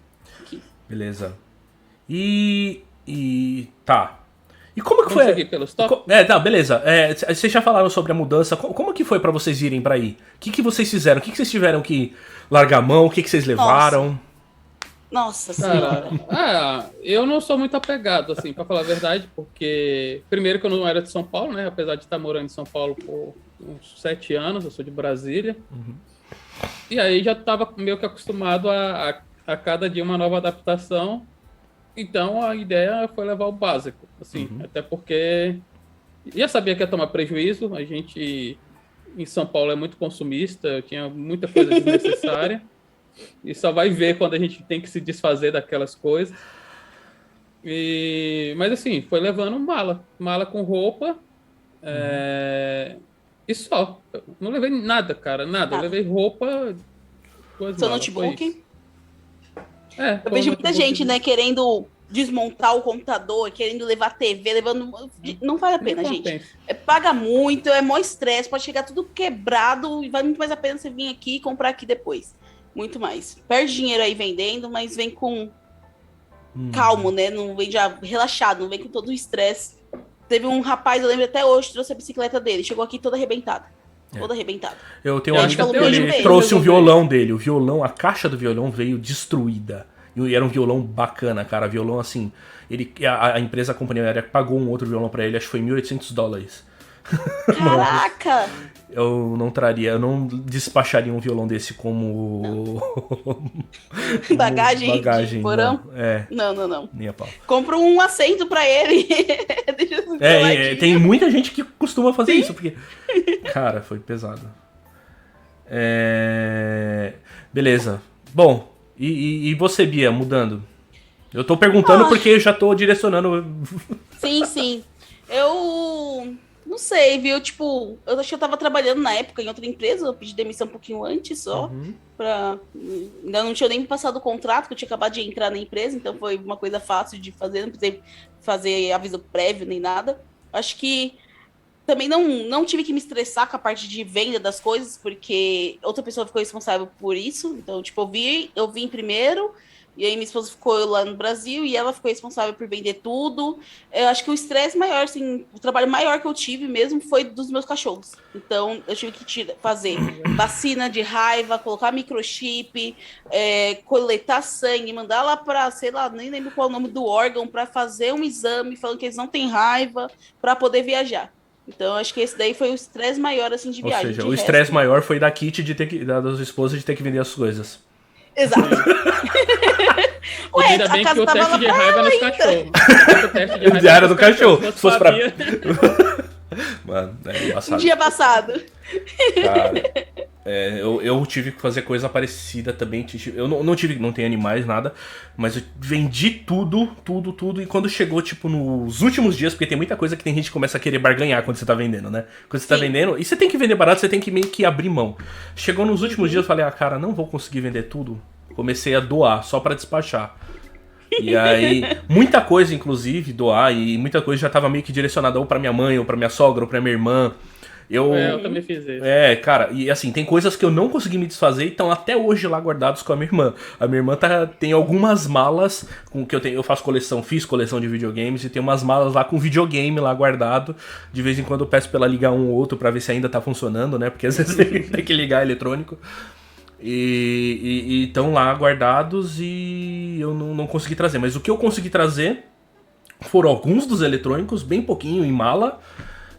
aqui. Beleza. Tá. E como que foi? Seguir pelos tópicos? Tá, beleza. Vocês já falaram sobre a mudança. Como que foi pra vocês irem pra aí? O que vocês fizeram? O que vocês tiveram que largar a mão? O que vocês levaram? Nossa senhora. Eu não sou muito apegado, assim, pra falar a verdade, porque primeiro que eu não era de São Paulo, né? Apesar de estar morando em São Paulo por uns 7 anos, eu sou de Brasília. E aí já estava meio que acostumado a cada dia uma nova adaptação. Então a ideia foi levar o básico, assim, até porque já sabia que ia tomar prejuízo. A gente em São Paulo é muito consumista, tinha muita coisa desnecessária. E só vai ver quando a gente tem que se desfazer daquelas coisas. Mas assim, foi levando mala com roupa. E só. Não levei nada, cara, nada. Eu levei roupa. Seu notebook? Eu vejo muita gente, né, querendo desmontar o computador, querendo levar TV, levando... Não vale a pena, gente. Paga muito, é mó estresse, pode chegar tudo quebrado e vale muito mais a pena você vir aqui e comprar aqui depois. Muito mais. Perde dinheiro aí vendendo, mas vem com calmo, né? Não vem já relaxado, não vem com todo o estresse. Teve um rapaz, eu lembro até hoje, trouxe a bicicleta dele. Chegou aqui toda arrebentada. Toda arrebentada. Eu tenho um amigo que ele trouxe o violão dele. O violão, a caixa do violão veio destruída. E era um violão bacana, cara. Violão assim... A empresa, a companhia aérea, pagou um outro violão pra ele, acho que foi $1.800. Caraca! Eu não despacharia um violão desse como bagagem de porão? Não. Nem a pau. Compra um assento pra ele. Tem muita gente que costuma fazer isso, porque... Cara, foi pesado. Beleza. Bom, e você, Bia, mudando? Eu tô perguntando porque eu já tô direcionando... Sim. Eu... Não sei, viu? Tipo, eu acho que eu tava trabalhando na época em outra empresa, eu pedi demissão um pouquinho antes só. Ainda não tinha nem passado o contrato, que eu tinha acabado de entrar na empresa, então foi uma coisa fácil de fazer, não precisei fazer aviso prévio nem nada. Acho que também não tive que me estressar com a parte de venda das coisas, porque outra pessoa ficou responsável por isso. Então, tipo, eu vim primeiro. E aí minha esposa ficou lá no Brasil e ela ficou responsável por vender tudo. Eu acho que o estresse maior, assim, o trabalho maior que eu tive mesmo foi dos meus cachorros. Então eu tive que fazer vacina de raiva, colocar microchip, coletar sangue, mandar lá para, sei lá, nem lembro qual é o nome do órgão, para fazer um exame falando que eles não têm raiva para poder viajar. Então, acho que esse daí foi o estresse maior, assim, de viagem. Ou seja, o estresse maior foi da Kit, da sua esposa, de ter que vender as coisas. Exato. Ué, ainda bem que o teste de raiva nos cachorros. O teste de raiva era do cachorro. Se fosse pra... Mano, um dia passado. Cara, eu tive que fazer coisa parecida também. Eu não tenho animais, nada. Mas eu vendi tudo. E quando chegou, tipo, nos últimos dias, porque tem muita coisa que tem gente que começa a querer barganhar quando você tá vendendo, né? Quando você tá vendendo, e você tem que vender barato, você tem que meio que abrir mão. Chegou nos últimos dias, eu falei, cara, não vou conseguir vender tudo. Comecei a doar, só pra despachar. E aí, muita coisa, inclusive, doar, e muita coisa já tava meio que direcionada ou pra minha mãe, ou pra minha sogra, ou pra minha irmã. Eu também fiz isso. Cara, e assim, tem coisas que eu não consegui me desfazer e estão até hoje lá guardados com a minha irmã. A minha irmã tem algumas malas com que eu fiz coleção de videogames, e tem umas malas lá com videogame lá guardado. De vez em quando eu peço pra ela ligar um ou outro pra ver se ainda tá funcionando, né? Porque às vezes tem que ligar eletrônico. E estão lá guardados e eu não consegui trazer. Mas o que eu consegui trazer foram alguns dos eletrônicos, bem pouquinho, em mala.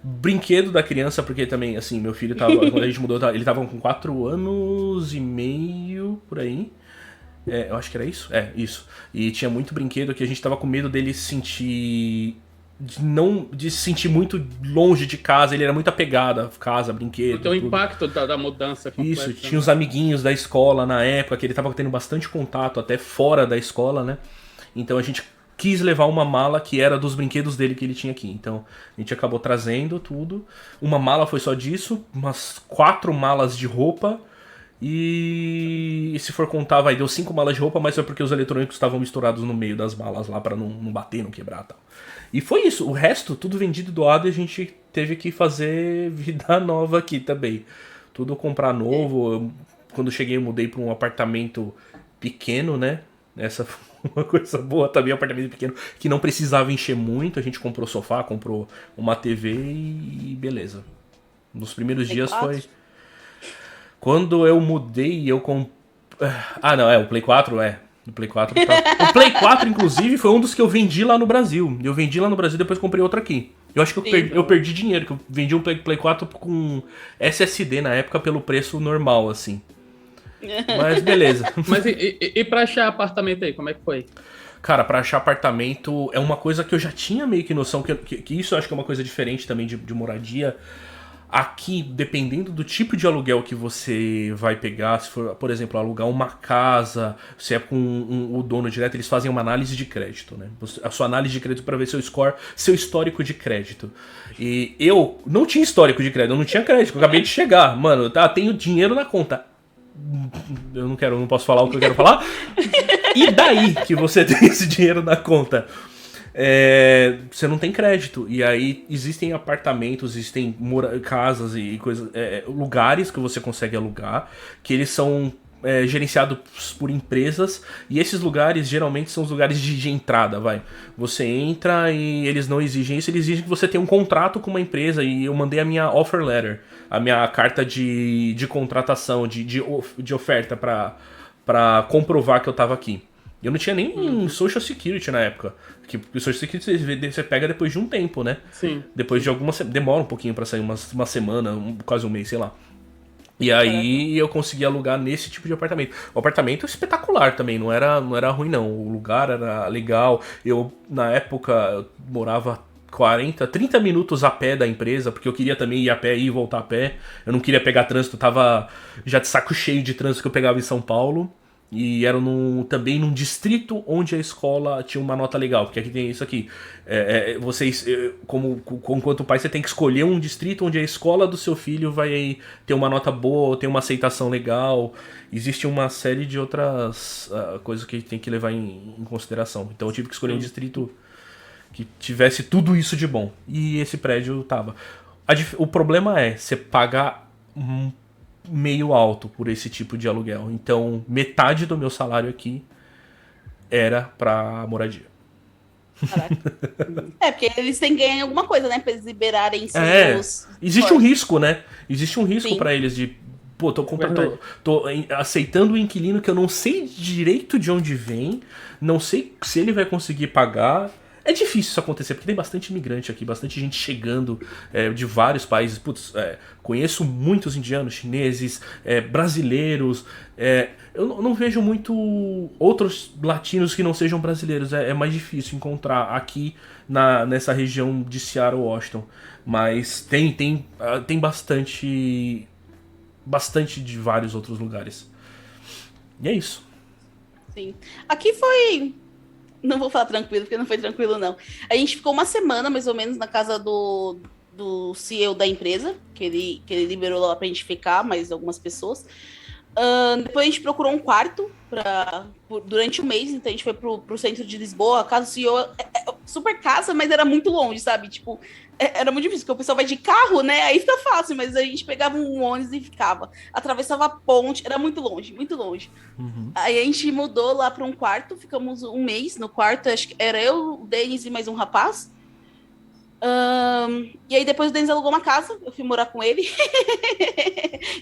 Brinquedo da criança, porque também, assim, meu filho tava... Quando a gente mudou, ele tava com 4 anos e meio, por aí. Eu acho que era isso. Isso. E tinha muito brinquedo que a gente tava com medo dele sentir de se sentir muito longe de casa, ele era muito apegado a casa, brinquedo. Então o impacto da mudança completa. Isso, tinha os amiguinhos da escola na época, que ele tava tendo bastante contato até fora da escola, né? Então a gente quis levar uma mala que era dos brinquedos dele que ele tinha aqui. Então a gente acabou trazendo tudo. Uma mala foi só disso, umas 4 malas de roupa. E se for contar, vai, deu 5 malas de roupa, mas foi porque os eletrônicos estavam misturados no meio das malas lá pra não bater, não quebrar e tal. E foi isso, o resto, tudo vendido, doado, e a gente teve que fazer vida nova aqui também. Tudo comprar novo. Quando cheguei, eu mudei pra um apartamento pequeno, né? Essa foi uma coisa boa também, um apartamento pequeno, que não precisava encher muito. A gente comprou sofá, comprou uma TV e beleza. Nos primeiros dias foi... Quando eu mudei, eu comprei... Ah, não, o Play 4, O Play 4 tá... O Play 4, inclusive, foi um dos que eu vendi lá no Brasil. Eu vendi lá no Brasil e depois comprei outro aqui. Eu acho que eu perdi dinheiro, que eu vendi um Play 4 com SSD na época pelo preço normal, assim. Mas beleza. Mas e pra achar apartamento aí, como é que foi? Cara, pra achar apartamento é uma coisa que eu já tinha meio que noção, que isso eu acho que é uma coisa diferente também de moradia. Aqui, dependendo do tipo de aluguel que você vai pegar, se for, por exemplo, alugar uma casa, se é com o dono direto, eles fazem uma análise de crédito, né? A sua análise de crédito para ver seu score, seu histórico de crédito. E eu não tinha histórico de crédito, eu não tinha crédito, eu acabei de chegar. Mano, tenho dinheiro na conta. Eu não posso falar o que eu quero falar. E daí que você tem esse dinheiro na conta? Você não tem crédito. E aí existem apartamentos, existem casas e coisas, lugares que você consegue alugar, que eles são gerenciados por empresas, e esses lugares geralmente são os lugares de entrada, vai. Você entra e eles não exigem isso, eles exigem que você tenha um contrato com uma empresa, e eu mandei a minha offer letter, a minha carta de contratação, de oferta pra comprovar que eu tava aqui. Eu não tinha nem Social Security na época. Porque o Social Security você pega depois de um tempo, né? Sim. Depois de demora um pouquinho pra sair, uma semana, quase um mês, sei lá. E aí eu consegui alugar nesse tipo de apartamento. O apartamento é espetacular também, não era ruim não. O lugar era legal. Eu, na época, eu morava 30 minutos a pé da empresa, porque eu queria também ir a pé e voltar a pé. Eu não queria pegar trânsito, tava já de saco cheio de trânsito que eu pegava em São Paulo. E era também num distrito onde a escola tinha uma nota legal, porque aqui tem isso aqui. Vocês, enquanto pai, você tem que escolher um distrito onde a escola do seu filho vai ter uma nota boa, ter uma aceitação legal. Existe uma série de outras coisas que tem que levar em consideração. Então eu tive que escolher um distrito que tivesse tudo isso de bom. E esse prédio tava. O problema é você pagar meio alto por esse tipo de aluguel. Então, metade do meu salário aqui era pra moradia. Caraca. Porque eles têm que ganhar alguma coisa, né? Pra eles liberarem seus... Existe um risco, né? Existe um risco Sim. pra eles de... Pô, tô aceitando um inquilino que eu não sei direito de onde vem, não sei se ele vai conseguir pagar. É difícil isso acontecer, porque tem bastante imigrante aqui, bastante gente chegando de vários países. Putz, conheço muitos indianos, chineses, brasileiros. Eu não vejo muito outros latinos que não sejam brasileiros. É mais difícil encontrar aqui nessa região de Seattle, Washington. Mas tem bastante de vários outros lugares. E é isso. Sim. Aqui foi... Não vou falar tranquilo, porque não foi tranquilo, não. A gente ficou uma semana, mais ou menos, na casa do CEO da empresa, que ele liberou lá pra gente ficar, mais algumas pessoas. Depois a gente procurou um quarto durante um mês, então a gente foi pro centro de Lisboa. A casa do CEO super casa, mas era muito longe, sabe? Tipo, era muito difícil, porque o pessoal vai de carro, né? Aí fica fácil, mas a gente pegava um ônibus e ficava. Atravessava a ponte, era muito longe, muito longe. Uhum. Aí a gente mudou lá para um quarto, ficamos um mês no quarto, acho que era eu, o Denis e mais um rapaz. E aí depois o Denis alugou uma casa, eu fui morar com ele.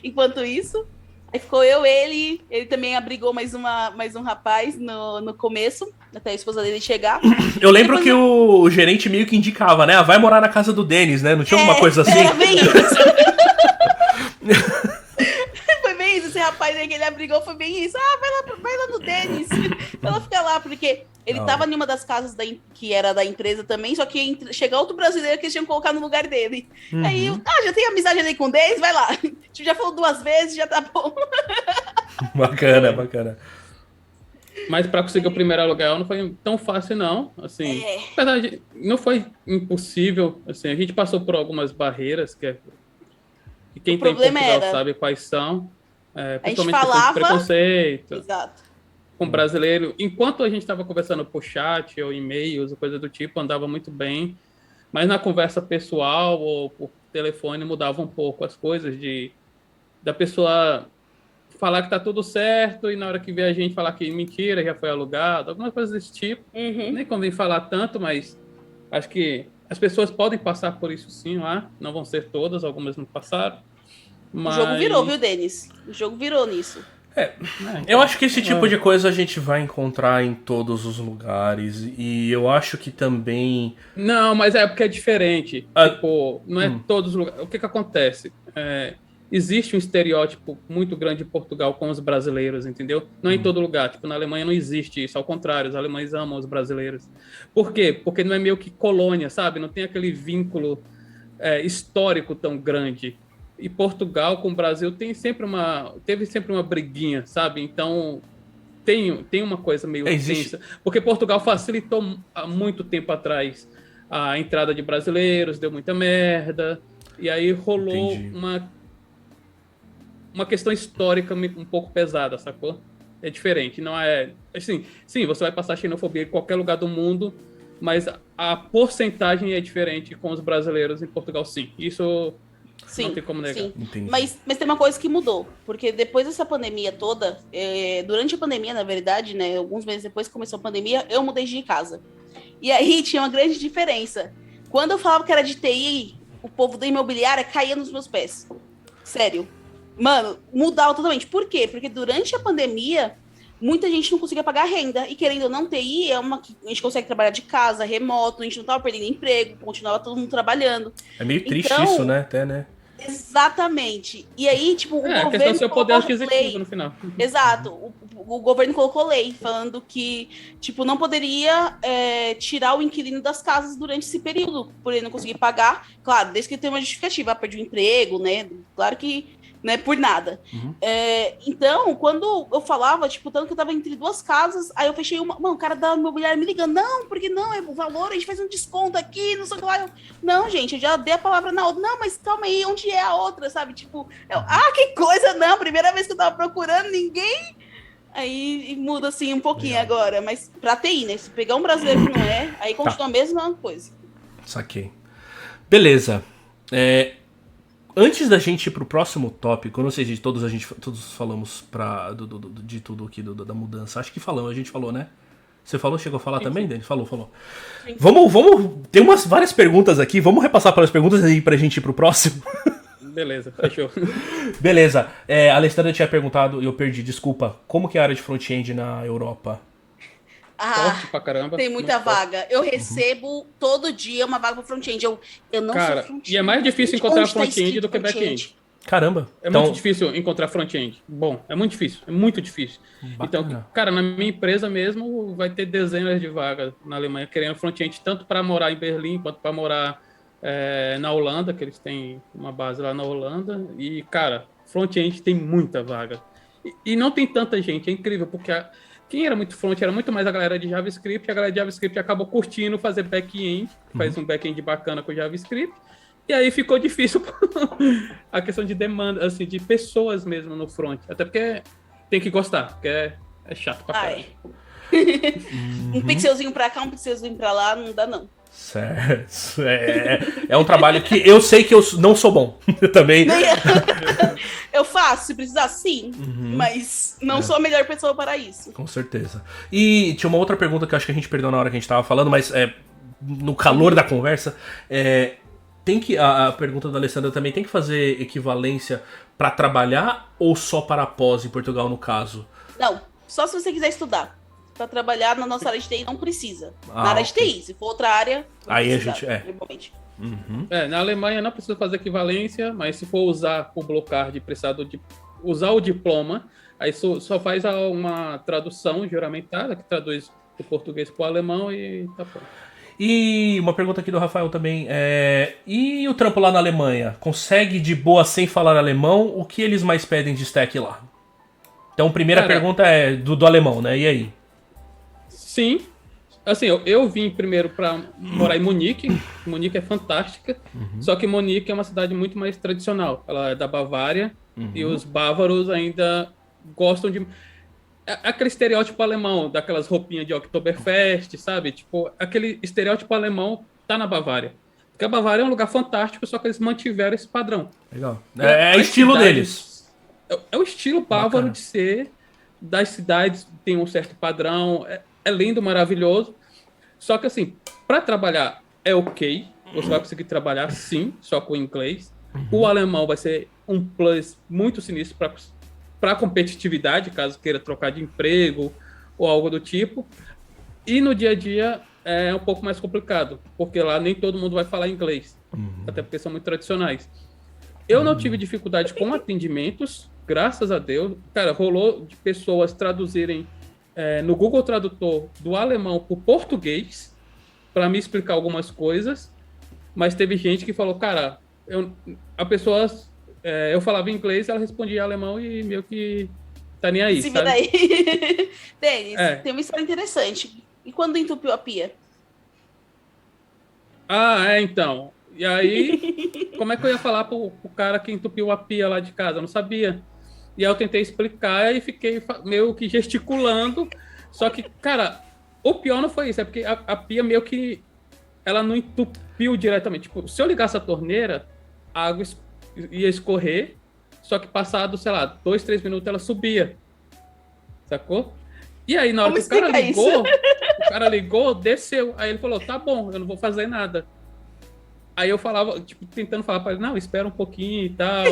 Enquanto isso, aí ficou ele também abrigou mais um rapaz no começo, até a esposa dele chegar. Eu lembro que o gerente meio que indicava, né? Vai morar na casa do Denis, né? Não tinha alguma coisa assim? Era bem isso. Foi bem isso, esse rapaz aí que ele abrigou foi bem isso. Vai lá no Denis. Ela fica lá, porque Ele tava em uma das casas que era da empresa também, só que chega outro brasileiro que eles tinham que colocar no lugar dele. Aí, já tem amizade ali com o Denis, vai lá. A gente já falou 2 vezes, já tá bom. Bacana. Mas para conseguir o primeiro aluguel não foi tão fácil, não. Assim, na verdade, não foi impossível. Assim, a gente passou por algumas barreiras que quem tem em Portugal sabe quais são. A gente falava... preconceito. Exato. Com brasileiro. Enquanto a gente estava conversando por chat ou e-mails ou coisa do tipo, andava muito bem. Mas na conversa pessoal ou por telefone mudava um pouco as coisas da pessoa falar que tá tudo certo e na hora que vê a gente falar que mentira, já foi alugado, algumas coisas desse tipo. Nem convém falar tanto, mas acho que as pessoas podem passar por isso sim lá, não vão ser todas, algumas não passaram. Mas... O jogo virou, viu, Denis? O jogo virou nisso. Eu acho que esse tipo de coisa a gente vai encontrar em todos os lugares e eu acho que também... Não, mas é porque é diferente. Tipo, não é todos os lugares. O que acontece? Existe um estereótipo muito grande em Portugal com os brasileiros, entendeu? Não é em todo lugar. Tipo, na Alemanha não existe isso. Ao contrário, os alemães amam os brasileiros. Por quê? Porque não é meio que colônia, sabe? Não tem aquele vínculo histórico tão grande. E Portugal com o Brasil teve sempre uma briguinha, sabe? Então, tem uma coisa meio tensa. Porque Portugal facilitou há muito tempo atrás a entrada de brasileiros, deu muita merda. E aí rolou uma questão histórica um pouco pesada, sacou? É diferente, não é... Assim, sim, você vai passar xenofobia em qualquer lugar do mundo, mas a porcentagem é diferente com os brasileiros em Portugal, sim. Isso não tem como negar. Sim. Mas tem uma coisa que mudou, porque depois dessa pandemia toda, durante a pandemia, na verdade, né, alguns meses depois que começou a pandemia, eu mudei de casa. E aí tinha uma grande diferença. Quando eu falava que era de TI, o povo da imobiliária caía nos meus pés. Sério. Mano, mudava totalmente. Por quê? Porque durante a pandemia, muita gente não conseguia pagar renda. E querendo ou não, TI a gente consegue trabalhar de casa, remoto, a gente não tava perdendo emprego, continuava todo mundo trabalhando. É meio triste isso, né? Até, né? Exatamente. E aí, tipo, o governo questão do seu poder aquisitivo no final. Exato. O governo colocou lei falando que, tipo, não poderia tirar o inquilino das casas durante esse período, por ele não conseguir pagar. Claro, desde que ele tenha uma justificativa, perder o emprego, né? Claro que não é por nada. Então, quando eu falava, tipo, tanto que eu tava entre 2 casas, aí eu fechei uma... Mano, o cara da imobiliária me ligando, não, porque não, é o valor, a gente faz um desconto aqui, não sei o que lá. Não, gente, eu já dei a palavra na outra. Não, mas calma aí, onde é a outra, sabe? Tipo, que coisa, não, primeira vez que eu tava procurando, ninguém... Aí muda, assim, um pouquinho agora, mas pra TI, né? Se pegar um brasileiro que não aí continua a mesma coisa. Saquei. Beleza. Antes da gente ir pro próximo tópico, eu não sei se todos falamos de tudo aqui da mudança. Acho que falamos, a gente falou, né? Você falou, chegou a falar também, Dani? Falou. Sim. Vamos. Tem várias perguntas aqui, vamos repassar pelas perguntas aí pra gente ir pro próximo. Beleza, fechou. Beleza. A Alessandra tinha perguntado, e eu perdi, desculpa, como que é a área de front-end na Europa? Forte pra caramba. Tem muita vaga. Forte. Eu recebo todo dia uma vaga para front-end. Eu não sou front-end. E é mais difícil encontrar front-end do que back-end. Caramba. É muito difícil encontrar front-end. Bom, é muito difícil. Bacana. Então, cara, na minha empresa mesmo vai ter dezenas de vagas na Alemanha querendo front-end, tanto para morar em Berlim quanto para morar na Holanda, que eles têm uma base lá na Holanda. E, cara, front-end tem muita vaga. E não tem tanta gente. É incrível, porque quem era muito front era muito mais a galera de JavaScript. A galera de JavaScript acabou curtindo fazer back-end, faz um back-end bacana com JavaScript. E aí ficou difícil a questão de demanda, assim, de pessoas mesmo no front. Até porque tem que gostar, porque é chato pra caralho. Um pixelzinho pra cá, um pixelzinho pra lá, não dá não. Certo. É um trabalho que eu sei que eu não sou bom. Eu também. Eu faço, se precisar, sim. Mas não sou a melhor pessoa para isso. Com certeza. E tinha uma outra pergunta que eu acho que a gente perdeu na hora que a gente tava falando, mas no calor da conversa. A pergunta da Alessandra também tem que fazer equivalência para trabalhar ou só para pós em Portugal, no caso? Não, só se você quiser estudar. Para trabalhar na nossa área de TI não precisa. Na área de TI, se for outra área... Aí a gente... Na Alemanha não precisa fazer equivalência, mas se for usar o Blue Card, precisar usar o diploma, aí só faz uma tradução juramentada, que traduz do português pro alemão e tá bom. E uma pergunta aqui do Rafael também. E o trampo lá na Alemanha? Consegue de boa sem falar alemão? O que eles mais pedem de stack lá? Então, primeira pergunta é do alemão, né? E aí? Sim. Assim, eu vim primeiro para morar em Munique. Munique é fantástica. Só que Munique é uma cidade muito mais tradicional. Ela é da Bavária. E os bávaros ainda gostam de... Aquele estereótipo alemão, daquelas roupinhas de Oktoberfest, sabe? Tipo, aquele estereótipo alemão tá na Bavária. Porque a Bavária é um lugar fantástico, só que eles mantiveram esse padrão. Legal. É estilo deles. É o estilo bávaro de ser. Das cidades tem um certo padrão. É lindo, maravilhoso. Só que assim, para trabalhar é ok. Você vai conseguir trabalhar sim, só com inglês. O alemão vai ser um plus muito sinistro para competitividade, caso queira trocar de emprego ou algo do tipo. E no dia a dia é um pouco mais complicado, porque lá nem todo mundo vai falar inglês, até porque são muito tradicionais. Eu não tive dificuldade com atendimentos, graças a Deus. Cara, rolou de pessoas traduzirem no Google Tradutor do alemão para o português para me explicar algumas coisas, mas teve gente que falou, cara, eu falava inglês, ela respondia em alemão e meio que tá nem aí, sabe? Daí. Denis, tem uma história interessante. E quando entupiu a pia? Então. E aí, como é que eu ia falar pro cara que entupiu a pia lá de casa? Eu não sabia. E aí eu tentei explicar e fiquei meio que gesticulando. Só que, cara, o pior não foi isso. É porque a pia meio que... ela não entupiu diretamente. Tipo, se eu ligasse a torneira, a água ia escorrer. Só que passado, sei lá, 2, 3 minutos ela subia. Sacou? E aí, na hora que o cara ligou, desceu. Aí ele falou, tá bom, eu não vou fazer nada. Aí eu falava, tipo, tentando falar pra ele, não, espera um pouquinho e tal.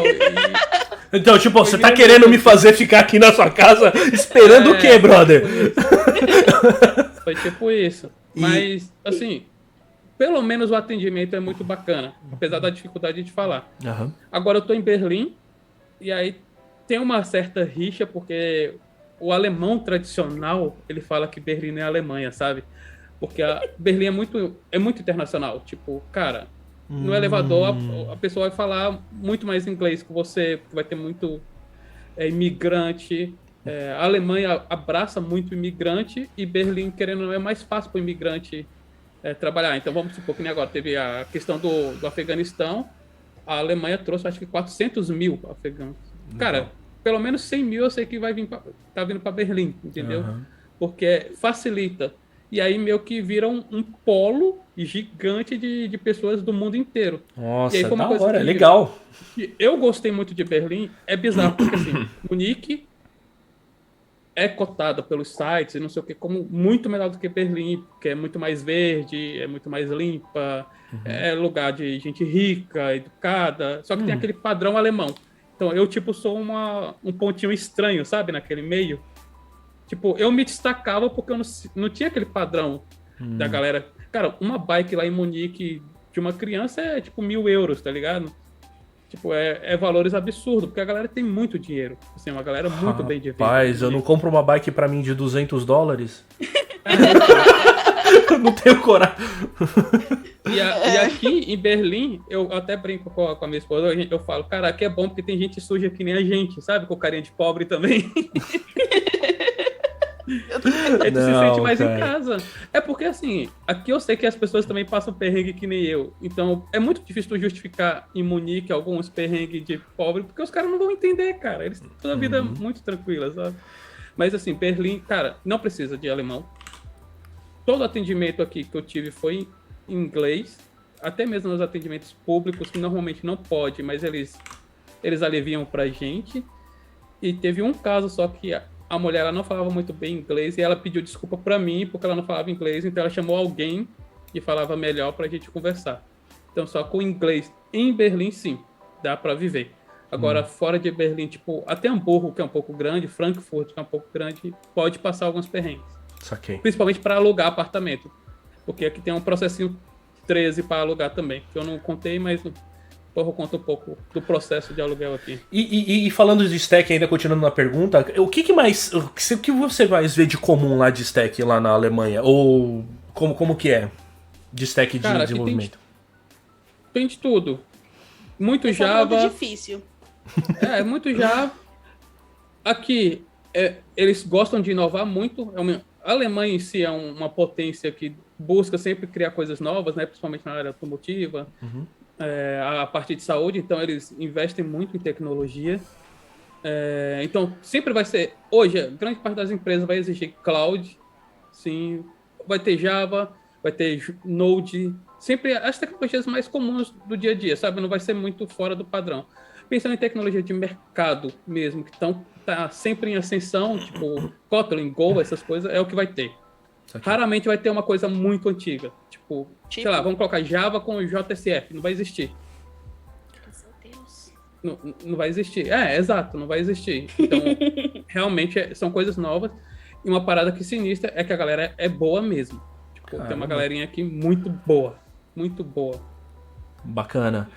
Então, tipo, você tá querendo me fazer ficar aqui na sua casa esperando o quê, brother? Foi tipo isso. Mas, assim, pelo menos o atendimento é muito bacana, apesar da dificuldade de falar. Agora eu tô em Berlim, e aí tem uma certa rixa, porque o alemão tradicional, ele fala que Berlim é a Alemanha, sabe? Porque Berlim é muito internacional. Tipo, cara, no elevador a pessoa vai falar muito mais inglês que você, porque vai ter muito imigrante. A Alemanha abraça muito imigrante e Berlim, querendo ou não, é mais fácil para o imigrante trabalhar. Então, vamos supor que nem agora teve a questão do Afeganistão. A Alemanha trouxe, acho que 400 mil afegãos. Cara, pelo menos 100 mil eu sei que tá vindo para Berlim, entendeu? Porque facilita. E aí meio que vira um polo gigante de pessoas do mundo inteiro. Nossa, e aí foi uma coisa legal. Que eu gostei muito de Berlim, é bizarro, porque assim, Munique é cotada pelos sites e não sei o que, como muito melhor do que Berlim, porque é muito mais verde, é muito mais limpa, é lugar de gente rica, educada, só que tem aquele padrão alemão. Então eu, tipo, sou um pontinho estranho, sabe, naquele meio. Tipo, eu me destacava porque eu não tinha aquele padrão da galera. Cara, uma bike lá em Munique de uma criança é tipo 1.000 euros, tá ligado? Tipo, é valores absurdos, porque a galera tem muito dinheiro. Assim, uma galera muito bem de vida. Rapaz, eu não compro uma bike pra mim de $200. Eu não tenho coragem. E aqui em Berlim, eu até brinco com a minha esposa, eu falo, cara, aqui é bom porque tem gente suja que nem a gente, sabe? Com carinha de pobre também. A gente se sente mais em casa. É porque, assim, aqui eu sei que as pessoas também passam perrengue que nem eu. Então, é muito difícil justificar em Munique alguns perrengues de pobre, porque os caras não vão entender, cara. Eles têm toda a vida muito tranquila, sabe? Mas, assim, Berlim, cara, não precisa de alemão. Todo atendimento aqui que eu tive foi em inglês. Até mesmo nos atendimentos públicos, que normalmente não pode, mas eles aliviam pra gente. E teve um caso só que a mulher ela não falava muito bem inglês e ela pediu desculpa para mim porque ela não falava inglês, então ela chamou alguém que falava melhor para a gente conversar. Então, só com inglês em Berlim, sim, dá para viver. Agora, fora de Berlim, tipo, até Hamburgo, que é um pouco grande, Frankfurt, que é um pouco grande, pode passar alguns perrengues. Saquei. Principalmente para alugar apartamento. Porque aqui tem um processinho 13 para alugar também, que eu não contei, mas eu conto um pouco do processo de aluguel aqui. E falando de stack, ainda continuando na pergunta, o que mais. O que você mais vê de comum lá de stack lá na Alemanha? Ou como que é de stack de desenvolvimento? Tem de tudo. Muito Essa Java. é difícil. Muito Java. Aqui, eles gostam de inovar muito. A Alemanha em si é uma potência que busca sempre criar coisas novas, né? Principalmente na área automotiva. Uhum. A parte de saúde, então eles investem muito em tecnologia. Então, sempre vai ser... Hoje, a grande parte das empresas vai exigir cloud, sim, vai ter Java, vai ter Node, sempre as tecnologias mais comuns do dia a dia, sabe? Não vai ser muito fora do padrão. Pensando em tecnologia de mercado mesmo, que tá sempre em ascensão, tipo Kotlin, Go, essas coisas, é o que vai ter. Raramente vai ter uma coisa muito antiga. Tipo, sei lá, vamos colocar Java com JSF. Não vai existir. Meu Deus. Não vai existir. Exato, não vai existir. Então, realmente, são coisas novas. E uma parada que sinistra é que a galera é boa mesmo. Tipo, tem uma galerinha aqui muito boa. Muito boa. Bacana.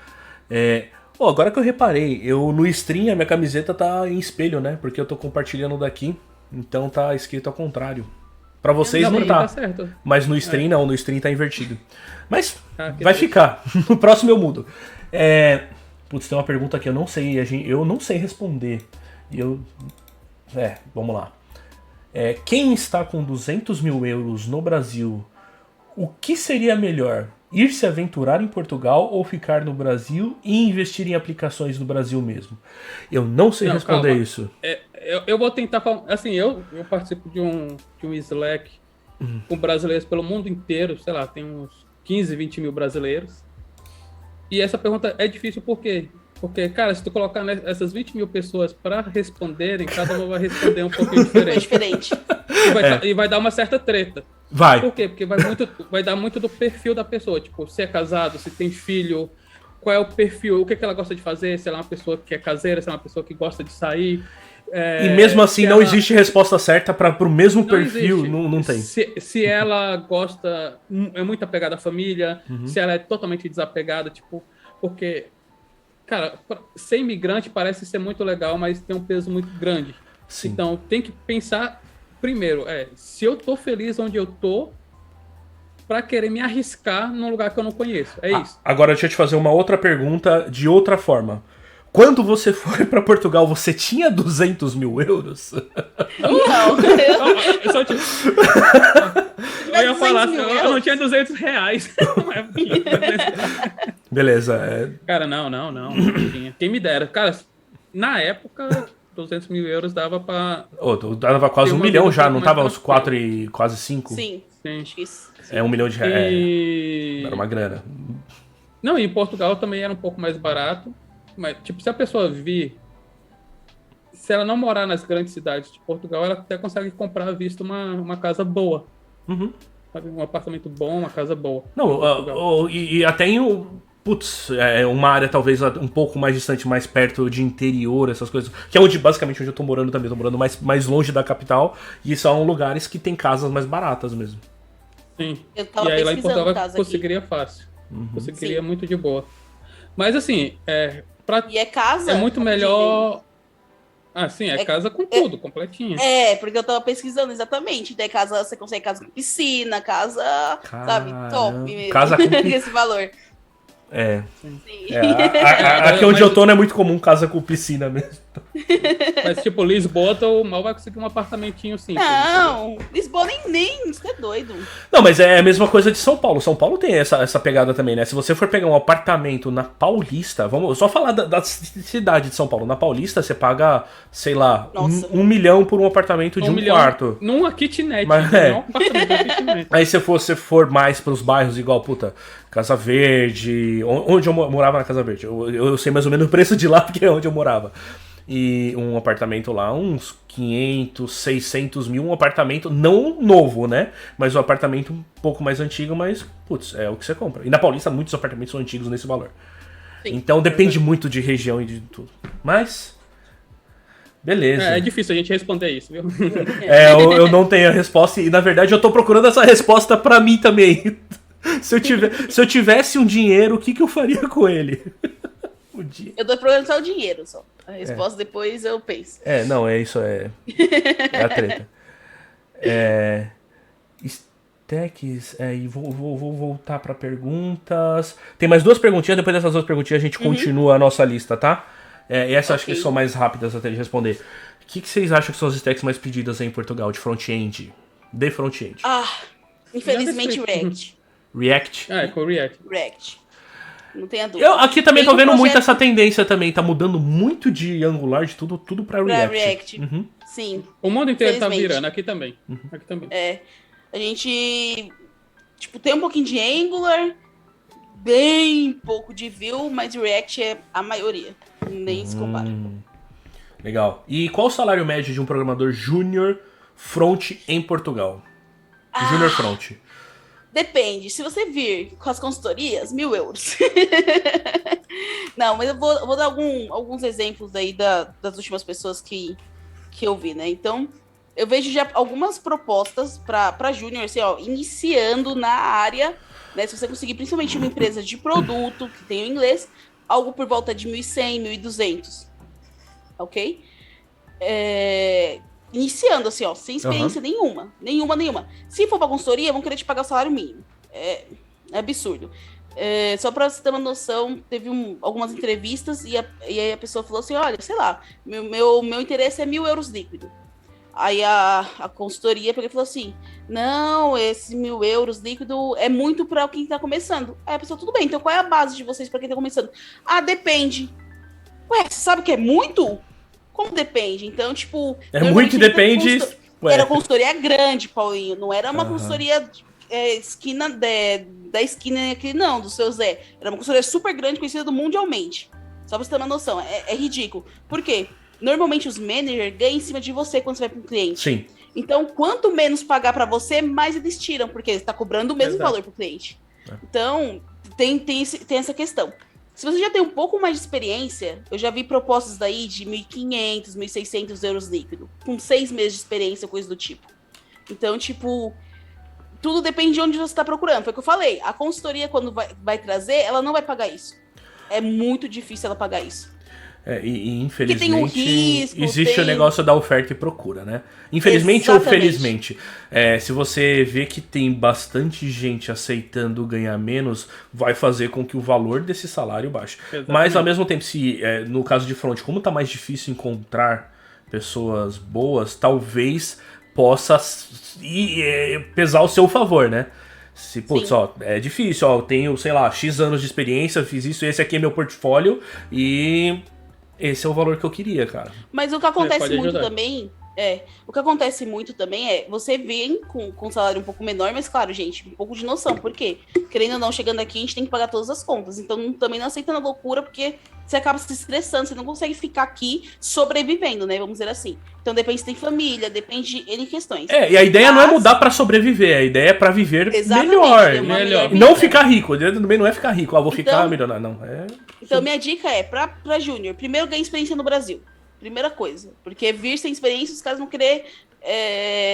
Agora que eu reparei, no stream a minha camiseta tá em espelho, né? Porque eu tô compartilhando daqui. Então tá escrito ao contrário. Pra vocês não tá. Certo. Mas no stream não, no stream tá invertido. Mas vai ficar. No próximo eu mudo. Putz, tem uma pergunta que eu não sei, eu não sei responder. Vamos lá. Quem está com 200 mil euros no Brasil, o que seria melhor? Ir se aventurar em Portugal ou ficar no Brasil e investir em aplicações no Brasil mesmo? Eu não sei responder isso. Eu vou tentar falar. Assim, eu participo de um Slack com brasileiros pelo mundo inteiro. Sei lá, tem uns 15, 20 mil brasileiros. E essa pergunta é difícil por quê? Porque, cara, se tu colocar essas 20 mil pessoas para responderem, cada uma vai responder um pouquinho diferente. E vai dar uma certa treta. Vai. Por quê? Porque vai dar muito do perfil da pessoa. Tipo, se é casado, se tem filho, qual é o perfil, o que ela gosta de fazer, se ela é uma pessoa que é caseira, se é uma pessoa que gosta de sair. E mesmo assim não existe resposta certa para o mesmo perfil, não tem. Se ela gosta, é muito apegada à família, se ela é totalmente desapegada, tipo, porque, cara, ser imigrante parece ser muito legal, mas tem um peso muito grande. Sim. Então tem que pensar primeiro, se eu tô feliz onde eu tô, pra querer me arriscar num lugar que eu não conheço. Isso. Agora deixa eu te fazer uma outra pergunta de outra forma. Quando você foi pra Portugal, você tinha 200 mil euros? Não. Eu ia falar, eu não tinha 200 reais. Beleza. Cara, não tinha. Quem me dera. Cara, na época... 200 mil euros dava pra... dava quase 1 milhão já, não tava uns 4 e quase 5? Sim. Acho que isso. 1 milhão de reais. Era uma grana. Não, e em Portugal também era um pouco mais barato. Mas, tipo, se a pessoa vir... Se ela não morar nas grandes cidades de Portugal, ela até consegue comprar à vista uma casa boa. Sabe? Um apartamento bom, uma casa boa. Não, e até em... Putz, uma área talvez um pouco mais distante, mais perto de interior, essas coisas. Que é basicamente onde eu tô morando também. Tô morando mais longe da capital. E são lugares que tem casas mais baratas mesmo. Sim. Eu tava e aí lá em Portugal conseguiria aqui. Fácil. Conseguiria muito de boa. Mas assim, E é casa? É muito melhor... sim, casa com tudo, completinha. Porque eu tava pesquisando exatamente. Daí casa, você consegue casa com piscina, casa, sabe, top mesmo. Casa com esse valor. Aqui onde eu tô não é muito comum casa com piscina mesmo. Mas tipo, Lisboa, tu mal vai conseguir um apartamentinho simples. Não, Lisboa nem, isso é doido. Não, mas é a mesma coisa de São Paulo. São Paulo tem essa pegada também, né? Se você for pegar um apartamento na Paulista, vamos só falar da cidade de São Paulo. Na Paulista você paga, sei lá, 1 milhão por um apartamento de um quarto. Numa kitnet. Mas, não um apartamento, uma kitnet. Aí se você for mais pros bairros igual, Casa Verde, onde eu morava na Casa Verde. Eu sei mais ou menos o preço de lá, porque é onde eu morava. E um apartamento lá, uns 500, 600 mil, um apartamento não novo, né? Mas um apartamento um pouco mais antigo, mas, é o que você compra. E na Paulista, muitos apartamentos são antigos nesse valor. Sim. Então depende muito de região e de tudo. Mas, beleza. É difícil a gente responder isso, viu? Eu não tenho a resposta e, na verdade, eu tô procurando essa resposta pra mim também. Se eu tivesse um dinheiro, o que eu faria com ele? O dia. Eu tô procurando só o dinheiro, só. A resposta depois eu penso. Não, é isso, é a treta. Stacks, e vou voltar para perguntas. Tem mais 2 perguntinhas, depois dessas 2 perguntinhas a gente continua a nossa lista, tá? E essas acho que são mais rápidas até de responder. O que vocês acham que são as stacks mais pedidas aí em Portugal de front-end? De front-end. Infelizmente React. React? Com React. React. Não tenha dúvida. Eu aqui também tô vendo muito essa tendência também. Tá mudando muito de Angular, de tudo pra React. Sim. O mundo inteiro tá virando, aqui também. Aqui também. A gente, tem um pouquinho de Angular, bem pouco de Vue, mas React é a maioria. Nem se compara. Legal. E qual o salário médio de um programador júnior front em Portugal? Júnior front. Depende. Se você vir com as consultorias, 1.000 euros. Não, mas eu vou dar alguns exemplos aí das últimas pessoas que eu vi, né? Então, eu vejo já algumas propostas para júnior, assim, iniciando na área, né? Se você conseguir, principalmente uma empresa de produto, que tem o inglês, algo por volta de 1.100, 1.200. Ok? Iniciando, assim, sem experiência nenhuma. Se for pra consultoria, vão querer te pagar o salário mínimo. É absurdo. Só pra você ter uma noção, teve algumas entrevistas e aí a pessoa falou assim, olha, sei lá, meu interesse é 1.000 euros líquido. Aí a consultoria falou assim, não, esse 1.000 euros líquido é muito pra quem tá começando. Aí a pessoa, tudo bem, então qual é a base de vocês pra quem tá começando? Depende. Ué, você sabe que é muito? Como depende? Então, muito depende. Era consultoria grande, Paulinho. Não era uma consultoria esquina da esquina aqui, não, do seu Zé. Era uma consultoria super grande, conhecida mundialmente. Só pra você ter uma noção. É ridículo. Por quê? Normalmente os managers ganham em cima de você quando você vai para um cliente. Sim. Então, quanto menos pagar para você, mais eles tiram, porque você está cobrando o mesmo valor para o cliente. Então, tem essa questão. Se você já tem um pouco mais de experiência, eu já vi propostas daí de 1.500, 1.600 euros líquido, com 6 meses de experiência, coisa do tipo. Então, tudo depende de onde você está procurando. Foi o que eu falei. A consultoria, quando vai trazer, ela não vai pagar isso. É muito difícil ela pagar isso. E infelizmente tem um risco, existe o negócio da oferta e procura, né? Infelizmente ou felizmente. Se você vê que tem bastante gente aceitando ganhar menos, vai fazer com que o valor desse salário baixe. Exatamente. Mas ao mesmo tempo, se no caso de front, como tá mais difícil encontrar pessoas boas, talvez possa pesar ao seu favor, né? Se, putz, é difícil, eu tenho, sei lá, X anos de experiência, fiz isso, esse aqui é meu portfólio e esse é o valor que eu queria, cara. Mas o que acontece muito também é você vem com um salário um pouco menor, mas claro, gente, um pouco de noção. Por quê? Querendo ou não, chegando aqui, a gente tem que pagar todas as contas. Então, também não aceitando a loucura, porque você acaba se estressando, você não consegue ficar aqui sobrevivendo, né? Vamos dizer assim. Então, depende se tem família, depende de N questões. E a ideia não é mudar pra sobreviver, a ideia é pra viver melhor. Não ficar rico. A ideia também não é ficar rico. Vou ficar milionário. Não, Então, minha dica é, pra júnior, primeiro ganha experiência no Brasil. Primeira coisa. Porque vir sem experiência, os caras vão querer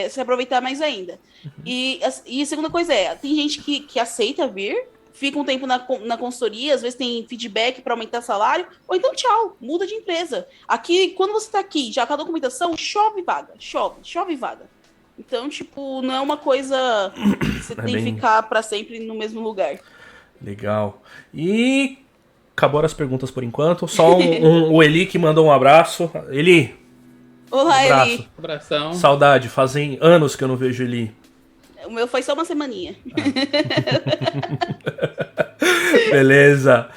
se aproveitar mais ainda. E a segunda coisa tem gente que aceita vir, fica um tempo na consultoria, às vezes tem feedback para aumentar salário, ou então tchau, muda de empresa. Aqui, quando você tá aqui, já com a documentação, chove vaga. Chove vaga. Então, não é uma coisa que você tem que ficar para sempre no mesmo lugar. Legal. E acabaram as perguntas por enquanto. Só o Eli que mandou um abraço. Eli. Olá, abraço. Eli. Abração. Saudade. Fazem anos que eu não vejo Eli. O meu foi só uma semaninha. Beleza.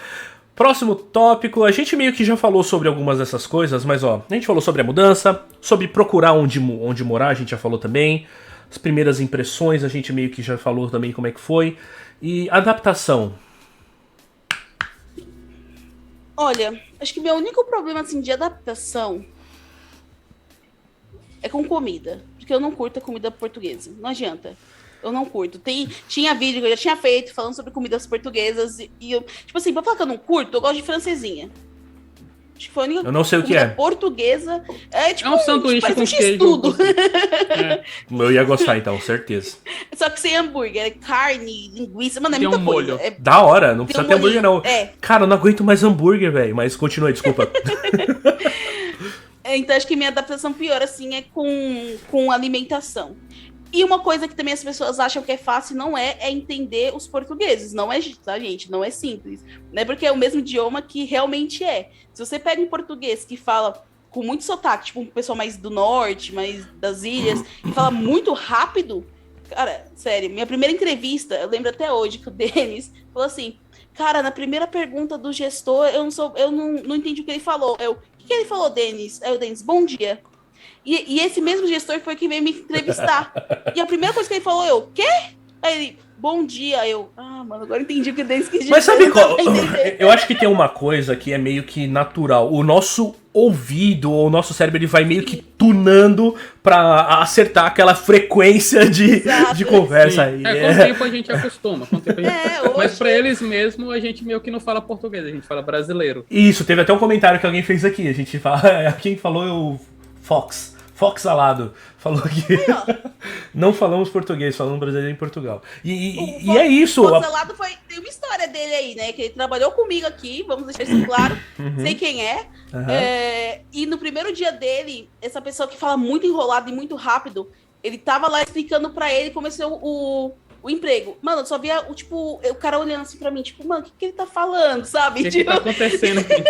Próximo tópico. A gente meio que já falou sobre algumas dessas coisas, mas a gente falou sobre a mudança, sobre procurar onde morar, a gente já falou também. As primeiras impressões, a gente meio que já falou também como é que foi. E adaptação. Olha, acho que meu único problema assim, de adaptação é com comida. Porque eu não curto a comida portuguesa. Não adianta. Eu não curto. Tinha vídeo que eu já tinha feito falando sobre comidas portuguesas. E eu, pra falar que eu não curto, eu gosto de francesinha. Acho que foi a única Eu não sei o que comida é. portuguesa. É tipo É um sanduíche parece com um queijo. X-tudo. É, Eu ia gostar então, certeza. Só que sem hambúrguer. É carne, linguiça. Mano, é Tem muita um coisa. molho. É, Da hora, não tem precisa um ter hambúrguer não. molhinho. É. Cara, eu não aguento mais hambúrguer, velho. Mas continua aí, desculpa. Então acho que minha adaptação pior, assim, é com alimentação. E uma coisa que também as pessoas acham que é fácil, não é, é entender os portugueses. Não é, tá, gente? Não é simples. Não é porque é o mesmo idioma que realmente é. Se você pega um português que fala com muito sotaque, tipo um pessoal mais do norte, mais das ilhas, e fala muito rápido, cara, sério, minha primeira entrevista, eu lembro até hoje que o Denis falou assim, cara, na primeira pergunta do gestor, eu não entendi o que ele falou. O que ele falou, Denis? Aí o Denis, bom dia. E esse mesmo gestor foi quem veio me entrevistar. E a primeira coisa que ele falou, eu, quê? Aí ele, bom dia. Eu, mano, agora entendi o que o Denis quis dizer. Mas sabe qual? Eu acho que tem uma coisa que é meio que natural. O nosso ouvido, ou o nosso cérebro, ele vai meio que tunando pra acertar aquela frequência de conversa aí. com o tempo a gente acostuma. Com o tempo a gente... Mas hoje... pra eles mesmo, a gente meio que não fala português, a gente fala brasileiro. Isso, teve até um comentário que alguém fez aqui. A gente fala. Quem falou é o Fox. Fox Alado. Falou que. Não falamos português, falamos brasileiro em Portugal. E é isso. O Fox Alado tem uma história dele aí, né? Que ele trabalhou comigo aqui, vamos deixar isso claro. Sei quem é. E no primeiro dia dele, essa pessoa que fala muito enrolado e muito rápido, ele tava lá explicando pra ele como é o emprego. Mano, eu só via o cara olhando assim pra mim, tipo, mano, o que ele tá falando, sabe? O que tá acontecendo aqui?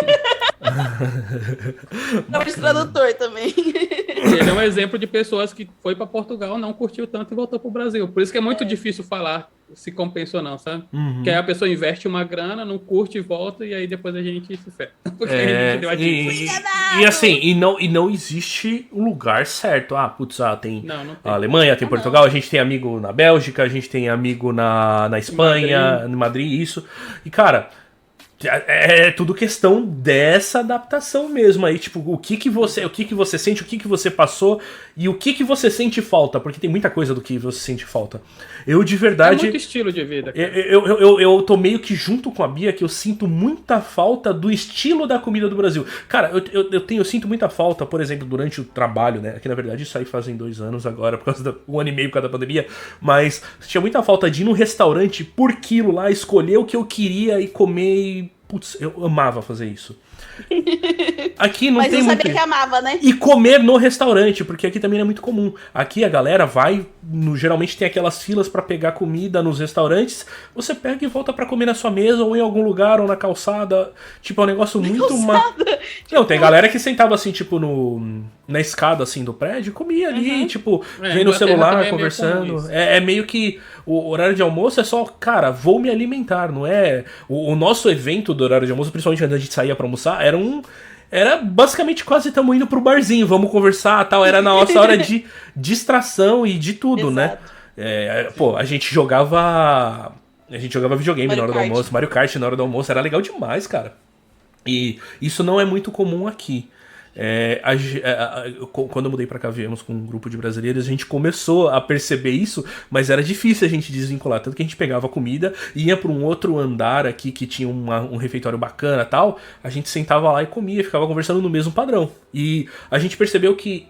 Tava de tradutor também. Ele é um exemplo de pessoas que foi pra Portugal, não curtiu tanto e voltou pro Brasil. Por isso que é muito difícil falar se compensa ou não, sabe? Porque aí a pessoa investe uma grana, não curte e volta, e aí depois a gente se ferra. Porque a gente deu a dica. E assim, e não existe um lugar certo. Putz, tem a Alemanha, tem Portugal, a gente tem amigo na Bélgica, a gente tem amigo na Espanha, em Madrid, isso. E cara, é tudo questão dessa adaptação mesmo aí, tipo, o que você sente, o que você passou e o que você sente falta, porque tem muita coisa do que você sente falta. Eu de verdade... É muito estilo de vida. Eu tô meio que junto com a Bia, que eu sinto muita falta do estilo da comida do Brasil. Cara, eu sinto muita falta, por exemplo, durante o trabalho, né, que na verdade isso aí fazem 2 anos agora, por causa um ano e meio por causa da pandemia, mas tinha muita falta de ir num restaurante por quilo lá, escolher o que eu queria e comer e... Putz, eu amava fazer isso. Aqui não tem muito. Mas não sabia que amava, né? E comer no restaurante, porque aqui também é muito comum. Aqui a galera vai, geralmente tem aquelas filas pra pegar comida nos restaurantes. Você pega e volta pra comer na sua mesa, ou em algum lugar, ou na calçada. Tipo, é um negócio muito... Não, tem galera que sentava assim, tipo, na escada, assim, do prédio, comia ali, tipo, vendo o celular, conversando. É meio que... O horário de almoço é só, cara, vou me alimentar, não é... O nosso evento do horário de almoço, principalmente quando a gente saía pra almoçar, era basicamente quase estamos indo pro barzinho, vamos conversar, tal. Era na nossa hora de distração e de tudo, né? A gente jogava videogame Mario na hora do almoço, Mario Kart na hora do almoço, era legal demais, cara. E isso não é muito comum aqui. Quando eu mudei pra cá, viemos com um grupo de brasileiros, a gente começou a perceber isso, mas era difícil a gente desvincular, tanto que a gente pegava comida, ia pra um outro andar aqui que tinha um refeitório bacana e tal, a gente sentava lá e comia, ficava conversando no mesmo padrão, e a gente percebeu que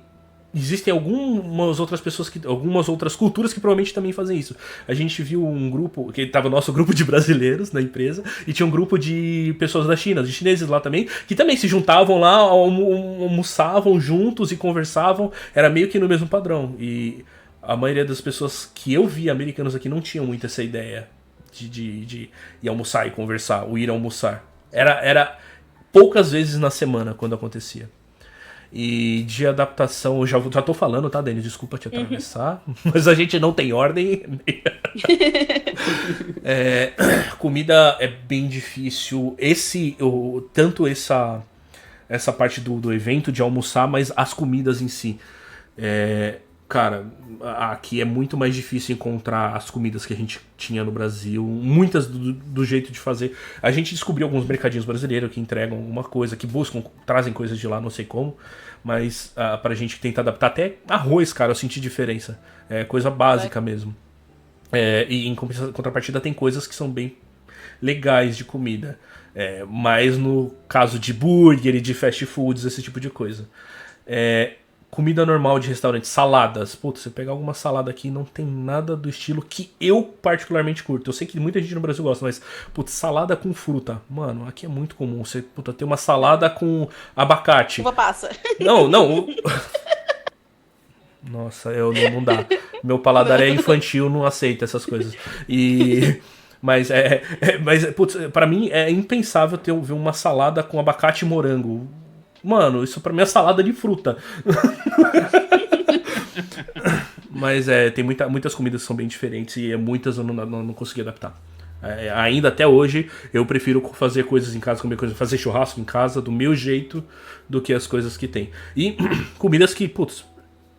existem algumas outras culturas que provavelmente também fazem isso. A gente viu um grupo, que tava o nosso grupo de brasileiros na empresa, e tinha um grupo de pessoas da China, de chineses lá também, que também se juntavam lá, almoçavam juntos e conversavam, era meio que no mesmo padrão. E a maioria das pessoas que eu vi, americanos aqui, não tinham muito essa ideia de ir almoçar e conversar, ou ir almoçar. Era poucas vezes na semana quando acontecia. E de adaptação, eu já tô falando, tá, Denis? Desculpa te atravessar, mas a gente não tem ordem. Comida é bem difícil. Tanto essa parte do evento de almoçar, mas as comidas em si. Cara, aqui é muito mais difícil encontrar as comidas que a gente tinha no Brasil. Muitas do jeito de fazer. A gente descobriu alguns mercadinhos brasileiros que entregam alguma coisa, que trazem coisas de lá, não sei como. Mas pra gente tentar adaptar até arroz, cara, eu senti diferença. É coisa básica mesmo. E em contrapartida tem coisas que são bem legais de comida. Mas no caso de burger e de fast foods, esse tipo de coisa. Comida normal de restaurante, saladas. Putz, você pegar alguma salada aqui, não tem nada do estilo que eu particularmente curto. Eu sei que muita gente no Brasil gosta, mas, putz, salada com fruta. Mano, aqui é muito comum. Você, ter uma salada com abacate. Uva passa. Não. Nossa, não dá. Meu paladar é infantil, não aceita essas coisas. Mas, putz, pra mim é impensável ver uma salada com abacate e morango. Mano, isso pra mim é salada de fruta. Mas tem muitas comidas que são bem diferentes e muitas eu não consegui adaptar. Ainda até hoje, eu prefiro fazer coisas em casa, fazer churrasco em casa do meu jeito do que as coisas que tem. E comidas que, putz,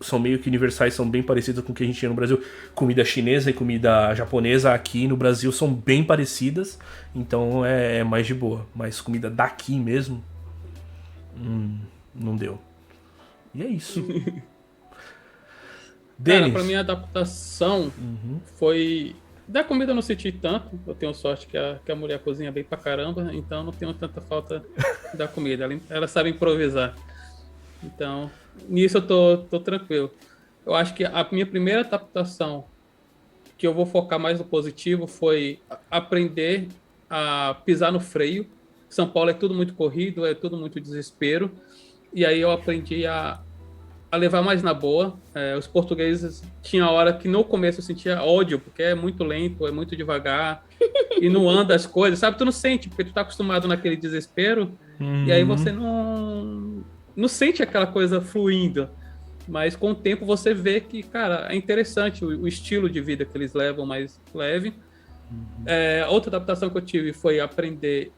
são meio que universais, são bem parecidas com o que a gente tinha no Brasil. Comida chinesa e comida japonesa aqui no Brasil são bem parecidas, então é mais de boa. Mas comida daqui mesmo, não deu. E é isso. Cara, pra mim a adaptação foi... Da comida eu não senti tanto. Eu tenho sorte que a mulher cozinha bem pra caramba, então não tenho tanta falta da comida. Ela sabe improvisar. Então, nisso eu tô tranquilo. Eu acho que a minha primeira adaptação, que eu vou focar mais no positivo, foi aprender a pisar no freio. São Paulo é tudo muito corrido, é tudo muito desespero. E aí eu aprendi a levar mais na boa. Os portugueses tinha hora que no começo eu sentia ódio, porque é muito lento, é muito devagar, e não anda as coisas, sabe? Tu não sente, porque tu tá acostumado naquele desespero, e aí você não sente aquela coisa fluindo. Mas com o tempo você vê que, cara, é interessante o estilo de vida que eles levam mais leve. Outra adaptação que eu tive foi aprender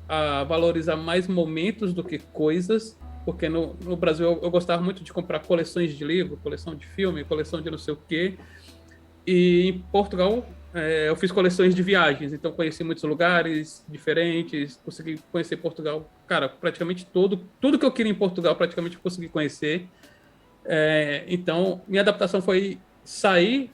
a valorizar mais momentos do que coisas, porque no Brasil eu gostava muito de comprar coleções de livro, coleção de filme, coleção de não sei o quê. E em Portugal eu fiz coleções de viagens, então conheci muitos lugares diferentes, consegui conhecer Portugal, cara, praticamente tudo que eu queria em Portugal praticamente eu consegui conhecer. Então minha adaptação foi sair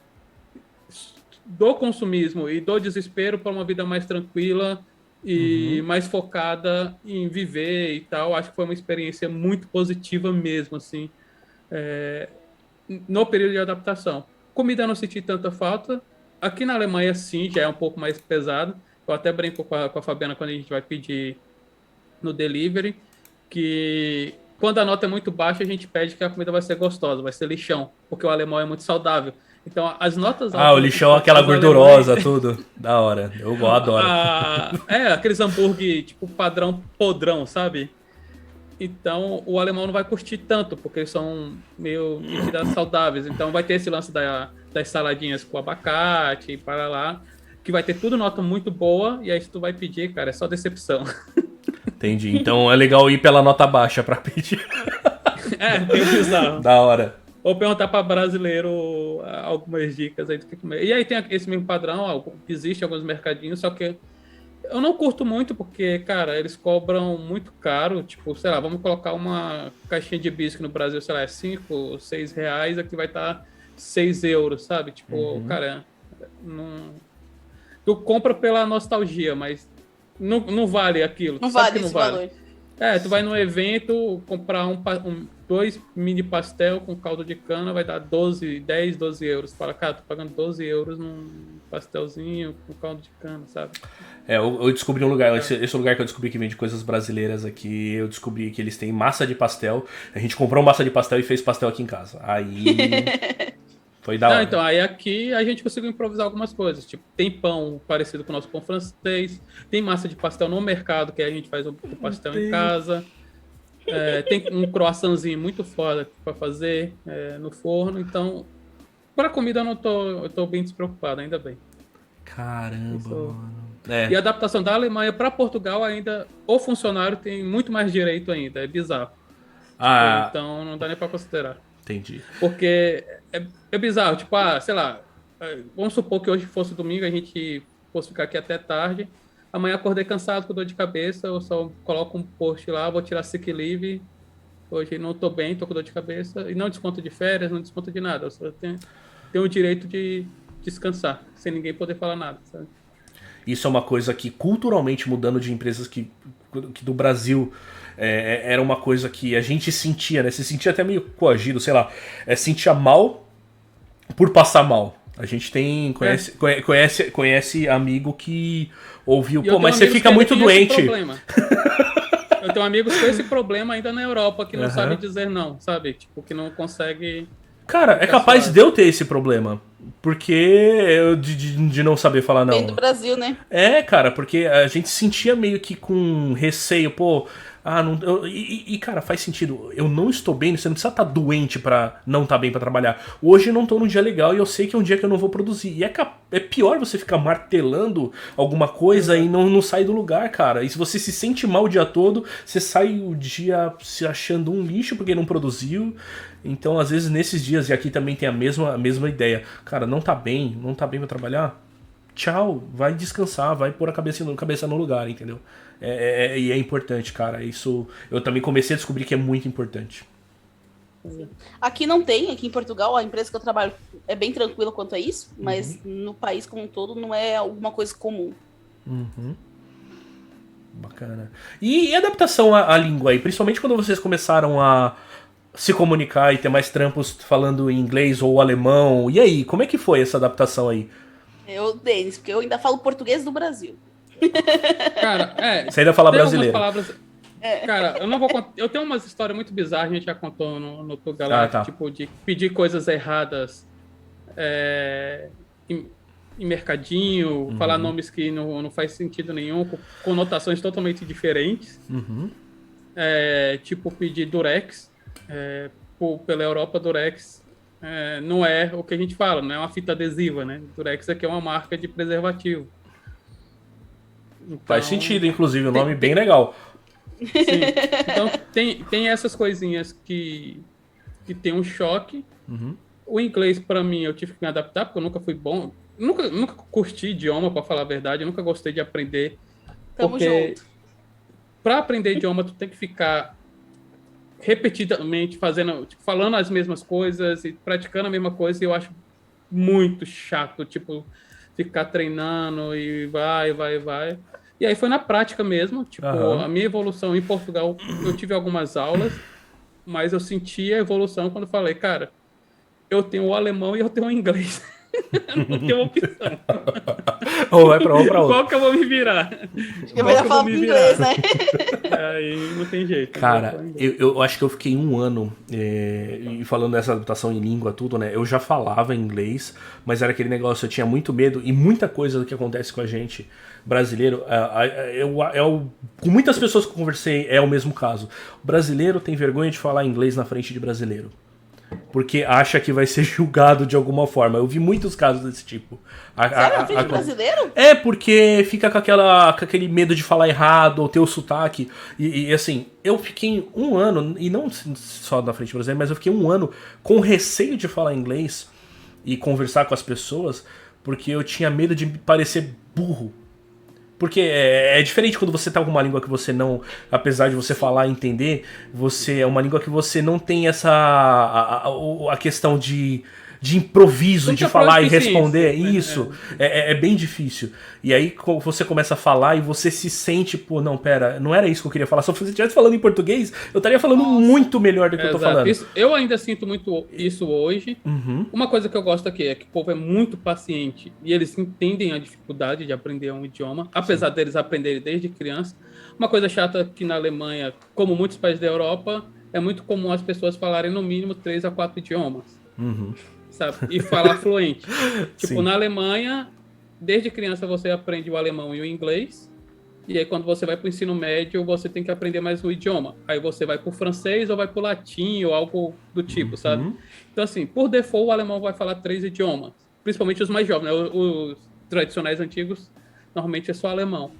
do consumismo e do desespero para uma vida mais tranquila e mais focada em viver e tal. Acho que foi uma experiência muito positiva mesmo, assim, no período de adaptação. Comida eu não senti tanta falta. Aqui na Alemanha, sim, já é um pouco mais pesado. Eu até brinco com a Fabiana quando a gente vai pedir no delivery, que quando a nota é muito baixa, a gente pede que a comida vai ser gostosa, vai ser lixão, porque o alemão é muito saudável. Então, as notas... o lixão, aquela gordurosa, tudo. Da hora. Eu adoro. Aqueles hambúrguer, tipo, padrão podrão, sabe? Então, o alemão não vai curtir tanto, porque eles são meio entidades saudáveis. Então, vai ter esse lance das saladinhas com abacate e para lá, que vai ter tudo nota muito boa, e aí se tu vai pedir, cara, é só decepção. Entendi. Então, é legal ir pela nota baixa pra pedir. Meio bizarro. Da hora. Ou perguntar para brasileiro algumas dicas aí do que comer. E aí tem esse mesmo padrão, existe alguns mercadinhos, só que eu não curto muito porque, cara, eles cobram muito caro. Tipo, sei lá, vamos colocar uma caixinha de bisco no Brasil, sei lá, é 5, 6 reais, aqui vai estar 6 euros, sabe? Tipo, cara, tu compra pela nostalgia, mas não vale aquilo. Não vale esse valor. Tu vai num evento, comprar dois mini pastel com caldo de cana, vai dar 10, 12 euros. Fala, cara, tô pagando 12 euros num pastelzinho com caldo de cana, sabe? Eu descobri um lugar, esse lugar que eu descobri que vende coisas brasileiras aqui, eu descobri que eles têm massa de pastel. A gente comprou massa de pastel e fez pastel aqui em casa. Aí... Foi da hora. Então, aí aqui a gente conseguiu improvisar algumas coisas. Tipo, tem pão parecido com o nosso pão francês, tem massa de pastel no mercado, que a gente faz o pastel em casa. Tem um croissantzinho muito foda para fazer no forno. Então, para comida eu tô bem despreocupado, ainda bem. Caramba, mano. E a adaptação da Alemanha para Portugal ainda, o funcionário tem muito mais direito ainda, é bizarro. Então não dá nem para considerar. Entendi. Porque é bizarro, tipo, sei lá, vamos supor que hoje fosse domingo, a gente fosse ficar aqui até tarde, amanhã acordei cansado com dor de cabeça, eu só coloco um post lá, vou tirar sick leave, hoje não tô bem, tô com dor de cabeça, e não desconto de férias, não desconto de nada, eu só tenho o direito de descansar, sem ninguém poder falar nada, sabe? Isso é uma coisa que, culturalmente, mudando de empresas que do Brasil, era uma coisa que a gente sentia, né? Se sentia até meio coagido, sei lá. Sentia mal por passar mal. A gente conhece amigo que ouviu, pô, mas você fica muito doente. Eu tenho amigos com esse problema ainda na Europa, que não sabe dizer não, sabe? Tipo, que não consegue... Cara, é capaz de eu ter esse problema. Porque de não saber falar não. Vem do Brasil, né? Cara, porque a gente sentia meio que com receio, pô... cara, faz sentido. Eu não estou bem, você não precisa estar doente pra não estar bem pra trabalhar. Hoje eu não tô num dia legal e eu sei que é um dia que eu não vou produzir. E é pior você ficar martelando alguma coisa e não sair do lugar, cara. E se você se sente mal o dia todo, você sai o dia se achando um lixo porque não produziu. Então, às vezes, nesses dias, e aqui também tem a mesma ideia. Cara, não tá bem pra trabalhar? Tchau, vai descansar, vai pôr a cabeça no lugar, entendeu? E é importante, cara. Isso eu também comecei a descobrir que é muito importante. Aqui não tem, aqui em Portugal, a empresa que eu trabalho é bem tranquila quanto a isso, mas no país como um todo não é alguma coisa comum. Bacana. E adaptação à língua aí, principalmente quando vocês começaram a se comunicar e ter mais trampos falando em inglês ou alemão. E aí, como é que foi essa adaptação aí? Denis, porque eu ainda falo português do Brasil. Cara, você ainda fala brasileiro? Palavras... Cara, eu não vou contar. Eu tenho umas histórias muito bizarras, a gente já contou no Tugalá, tipo, de pedir coisas erradas em mercadinho, falar nomes que não faz sentido nenhum, com conotações totalmente diferentes. Tipo, pedir Durex. Pela Europa, Durex não é o que a gente fala, não é uma fita adesiva, né? Durex aqui é uma marca de preservativo. Então, faz sentido, inclusive, o nome bem legal. Sim. Então tem essas coisinhas que tem um choque. O inglês, para mim, eu tive que me adaptar, porque eu nunca fui bom. Nunca curti idioma, para falar a verdade. Eu nunca gostei de aprender. Tamo junto. Para aprender idioma, tu tem que ficar repetidamente falando as mesmas coisas e praticando a mesma coisa, e eu acho muito chato, tipo, ficar treinando e vai. E aí foi na prática mesmo, tipo, a minha evolução em Portugal, eu tive algumas aulas, mas eu senti a evolução quando falei, cara, eu tenho o alemão e eu tenho o inglês. Não tenho opção. Ou vai pra um ou pra outro. Qual que eu vou me virar? Eu melhor falar inglês, né? Aí não tem jeito. Cara, eu acho que eu fiquei 1 ano, e falando dessa adaptação em língua, tudo, né? Eu já falava inglês, mas era aquele negócio, eu tinha muito medo, e muita coisa do que acontece com a gente brasileiro, com muitas pessoas que eu conversei, é o mesmo caso. O brasileiro tem vergonha de falar inglês na frente de brasileiro. Porque acha que vai ser julgado de alguma forma. Eu vi muitos casos desse tipo. Sério? Brasileiro? Porque fica com aquele medo de falar errado ou ter o sotaque. E assim, eu fiquei 1 ano, e não só na frente brasileira, mas eu fiquei 1 ano com receio de falar inglês e conversar com as pessoas, porque eu tinha medo de parecer burro. Porque é diferente quando você tá com uma língua que você não, apesar de você falar e entender, é uma língua que você não tem a questão de improviso, de falar e responder. Isso, é bem difícil. E aí você começa a falar e você se sente, pô, não, pera, não era isso que eu queria falar. Se eu estivesse falando em português, eu estaria falando muito melhor do que eu tô falando. Eu ainda sinto muito isso hoje. Uma coisa que eu gosto aqui é que o povo é muito paciente e eles entendem a dificuldade de aprender um idioma, apesar deles aprenderem desde criança. Uma coisa chata aqui na Alemanha, como muitos países da Europa, é muito comum as pessoas falarem no mínimo 3 a 4 idiomas. Sabe? E falar fluente. Tipo, na Alemanha, desde criança você aprende o alemão e o inglês, e aí quando você vai para o ensino médio, você tem que aprender mais o idioma. Aí você vai para o francês ou vai para o latim ou algo do tipo, sabe? Então, assim, por default, o alemão vai falar 3 idiomas. Principalmente os mais jovens, né? Os tradicionais antigos, normalmente é só alemão.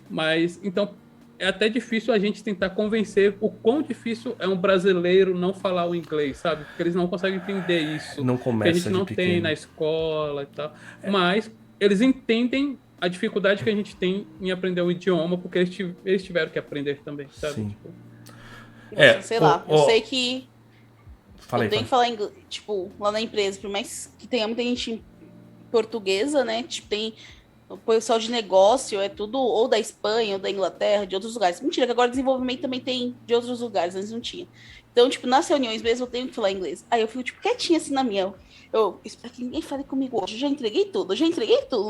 Mas, então, é até difícil a gente tentar convencer o quão difícil é um brasileiro não falar o inglês, sabe? Porque eles não conseguem entender isso. Não começa que a gente não tem na escola e tal. Mas eles entendem a dificuldade que a gente tem em aprender o idioma, porque eles tiveram que aprender também, sabe? Sim. Tipo... sei lá, eu sei que eu tenho que falar inglês, tipo, lá na empresa, por mais que tenha muita gente portuguesa, né? Tipo, tem O pessoal de negócio é tudo ou da Espanha, ou da Inglaterra, de outros lugares. Mentira, que agora desenvolvimento também tem de outros lugares, antes não tinha. Então, tipo, nas reuniões mesmo eu tenho que falar inglês. Aí eu fico, tipo, quietinha assim na minha. Eu espero que ninguém fale comigo hoje. Eu já entreguei tudo,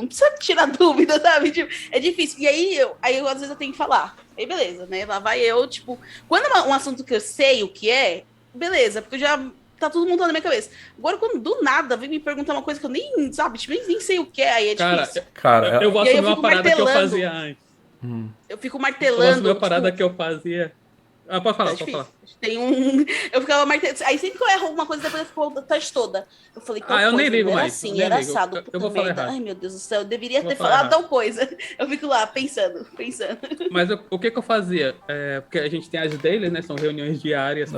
não precisa tirar dúvida, sabe? Tipo, é difícil. E aí às vezes eu tenho que falar. Aí beleza, né? Lá vai eu, tipo, quando é um assunto que eu sei o que é, beleza, porque eu já tá tudo montando na minha cabeça. Agora, quando do nada vem me perguntar uma coisa que eu nem, sabe, tipo, nem sei o que é, aí é difícil. Cara, eu vou assumir uma parada que eu fazia antes. Eu fico Eu vou martelando. assumir uma parada que eu fazia. Ah, pode falar, pode falar. Tem eu ficava martelando. Aí sempre que eu erro alguma coisa, depois eu fico a tarde toda. Eu falei, eu nem ligo mais. Assim, era assado. Eu vou falar errado. Ai, meu Deus do céu, eu deveria ter falado tal coisa. Eu fico lá, pensando. Mas o que eu fazia? Porque a gente tem as dailies, né? São reuniões diárias.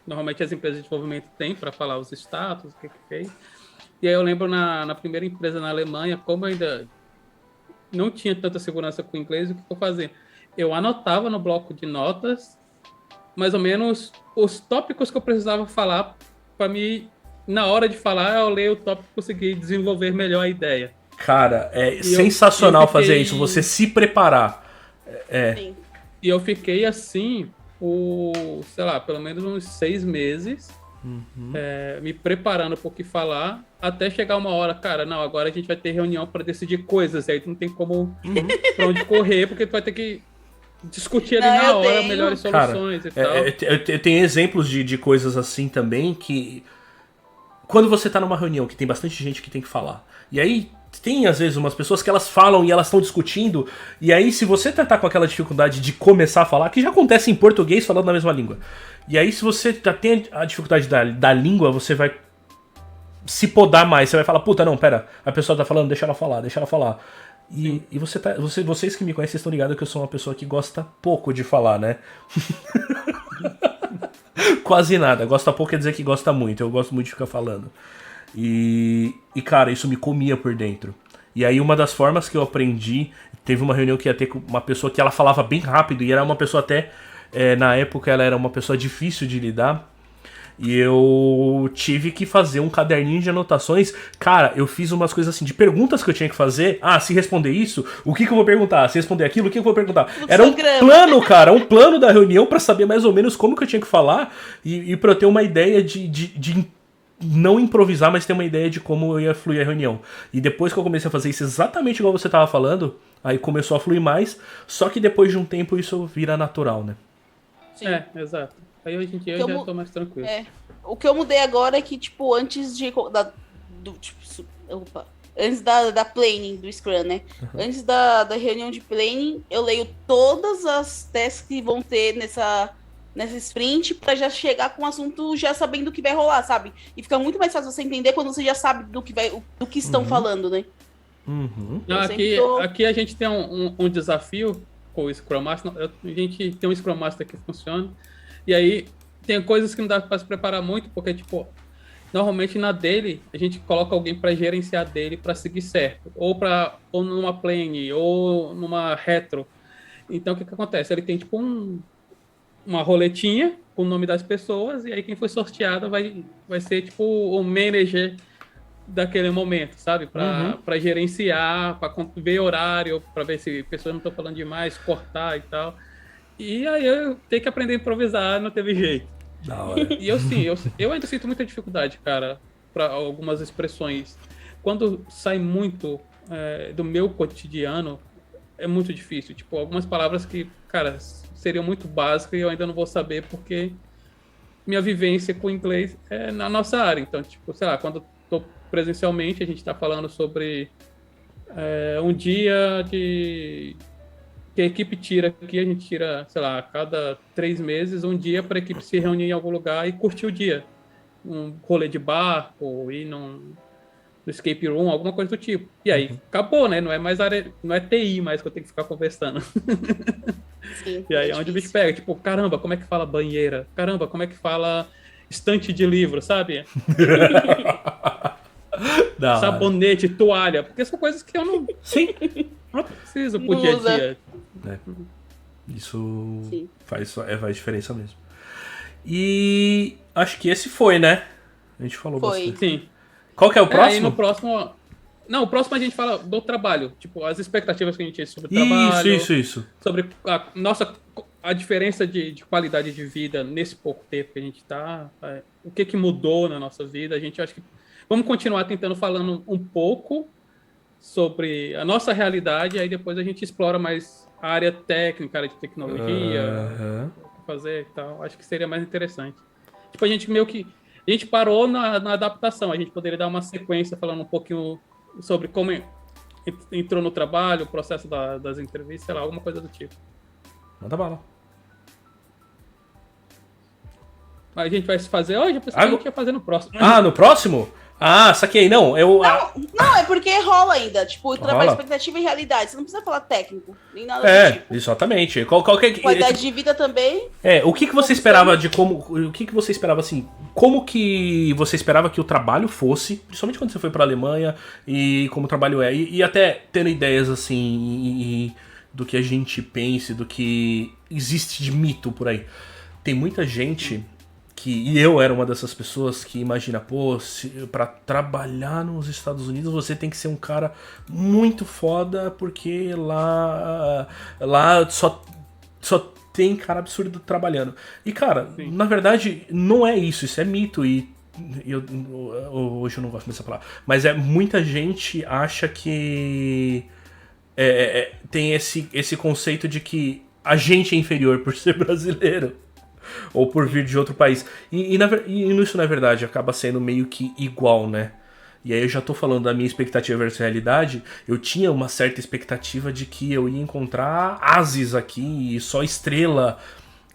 Normalmente as empresas de desenvolvimento têm para falar os status, o que fez. E aí eu lembro na primeira empresa na Alemanha, como eu ainda não tinha tanta segurança com o inglês, o que eu fazia? Eu anotava no bloco de notas mais ou menos os tópicos que eu precisava falar para mim, na hora de falar, eu leio o tópico e conseguir desenvolver melhor a ideia. Cara, é sensacional fazer isso, você se preparar. Sim. E eu fiquei assim sei lá, pelo menos uns 6 meses me preparando para o que falar, até chegar uma hora, cara, não, agora a gente vai ter reunião para decidir coisas, e aí tu não tem como para onde correr, porque tu vai ter que discutir ali na hora melhores soluções. Cara, e tal. Eu tenho exemplos de coisas assim também, que quando você tá numa reunião que tem bastante gente que tem que falar, e aí tem às vezes umas pessoas que elas falam e elas estão discutindo, e aí se você tá com aquela dificuldade de começar a falar, que já acontece em português falando na mesma língua, e aí se você já tem a dificuldade da língua, você vai se podar mais, você vai falar, puta, não, pera, a pessoa tá falando, deixa ela falar. E vocês que me conhecem estão ligados que eu sou uma pessoa que gosta pouco de falar, né? Quase nada. Gosta pouco quer dizer que gosta muito. Eu gosto muito de ficar falando. E cara, isso me comia por dentro. E aí uma das formas que eu aprendi, teve uma reunião que ia ter com uma pessoa que ela falava bem rápido, e era uma pessoa até, na época ela era uma pessoa difícil de lidar. E eu tive que fazer um caderninho de anotações. Cara, eu fiz umas coisas assim, de perguntas que eu tinha que fazer. Ah, se responder isso, o que eu vou perguntar? Se responder aquilo, o que eu vou perguntar? Era um plano, cara, um plano da reunião pra saber mais ou menos como que eu tinha que falar. E pra eu ter uma ideia de não improvisar, mas ter uma ideia de como eu ia fluir a reunião. E depois que eu comecei a fazer isso exatamente igual você tava falando, aí começou a fluir mais. Só que depois de um tempo isso vira natural, né? Sim. Exato. Aí hoje em dia eu já tô mais tranquilo. O que eu mudei agora é que, tipo, antes antes da planning do Scrum, né? Antes da reunião de planning, eu leio todas as tasks que vão ter nessa sprint pra já chegar com o assunto já sabendo o que vai rolar, sabe? E fica muito mais fácil você entender quando você já sabe do que estão falando, né? Não, aqui a gente tem um desafio com o Scrum Master. A gente tem um Scrum Master que funciona. E aí, tem coisas que não dá para se preparar muito, porque, tipo, normalmente na daily, a gente coloca alguém para gerenciar a daily para seguir certo. Ou numa plane, ou numa retro. Então, o que acontece? Ele tem, tipo, uma roletinha com o nome das pessoas, e aí quem foi sorteado vai ser, tipo, o manager daquele momento, sabe? Para gerenciar, para ver horário, para ver se pessoas não estão falando demais, cortar e tal. E aí eu tenho que aprender a improvisar, não teve jeito. Da hora. E eu ainda sinto muita dificuldade, cara, para algumas expressões. Quando sai muito do meu cotidiano, é muito difícil. Tipo, algumas palavras que, cara, seriam muito básicas e eu ainda não vou saber porque minha vivência com o inglês é na nossa área. Então, tipo, sei lá, quando eu tô presencialmente, a gente tá falando sobre um dia que a equipe tira aqui, a gente tira, sei lá, a cada 3 meses, um dia para a equipe se reunir em algum lugar e curtir o dia. Um rolê de barco, ir no escape room, alguma coisa do tipo. E aí, acabou, né? Não é mais área, não é TI mais que eu tenho que ficar conversando. Sim, e aí é onde o bicho pega. Tipo, caramba, como é que fala banheira? Caramba, como é que fala estante de livro, sabe? Sabonete, toalha. Porque são coisas que eu não... Sim. Não preciso pro dia a dia. Isso faz diferença mesmo. E acho que esse foi, né? A gente falou bastante. Sim. Qual que é o próximo? Aí no próximo Não, o próximo a gente fala do trabalho. Tipo, as expectativas que a gente tem sobre o trabalho. Isso. Sobre a diferença de qualidade de vida nesse pouco tempo que a gente está. O que mudou na nossa vida. A gente acha que... Vamos continuar tentando falando um pouco sobre a nossa realidade, aí depois a gente explora mais a área técnica, a área de tecnologia, o que fazer e tal. Acho que seria mais interessante. Tipo, a gente meio que... A gente parou na adaptação. A gente poderia dar uma sequência falando um pouquinho sobre como entrou no trabalho, o processo das entrevistas, sei lá, alguma coisa do tipo. Manda bala. A gente vai se fazer hoje? Eu pensei que a gente ia fazer no próximo. Ah, no próximo? Ah, saquei. Não, Não, é porque rola ainda. Tipo, trabalho, expectativa e realidade. Você não precisa falar técnico, nem nada do tipo. Exatamente. Qualidade de vida também. O que você esperava de como... O que você esperava, assim... Como que você esperava que o trabalho fosse, principalmente quando você foi pra Alemanha, e como o trabalho é. E até tendo ideias, assim, do que a gente pense, do que existe de mito por aí. Tem muita gente... E eu era uma dessas pessoas que imagina, pra trabalhar nos Estados Unidos você tem que ser um cara muito foda, porque lá só tem cara absurdo trabalhando. E cara, sim, na verdade não é isso é mito, e hoje eu não gosto dessa palavra, mas muita gente acha que tem esse conceito de que a gente é inferior por ser brasileiro. Ou por vir de outro país. E isso, na verdade, acaba sendo meio que igual, né? E aí eu já tô falando da minha expectativa versus realidade. Eu tinha uma certa expectativa de que eu ia encontrar ases aqui, só estrela.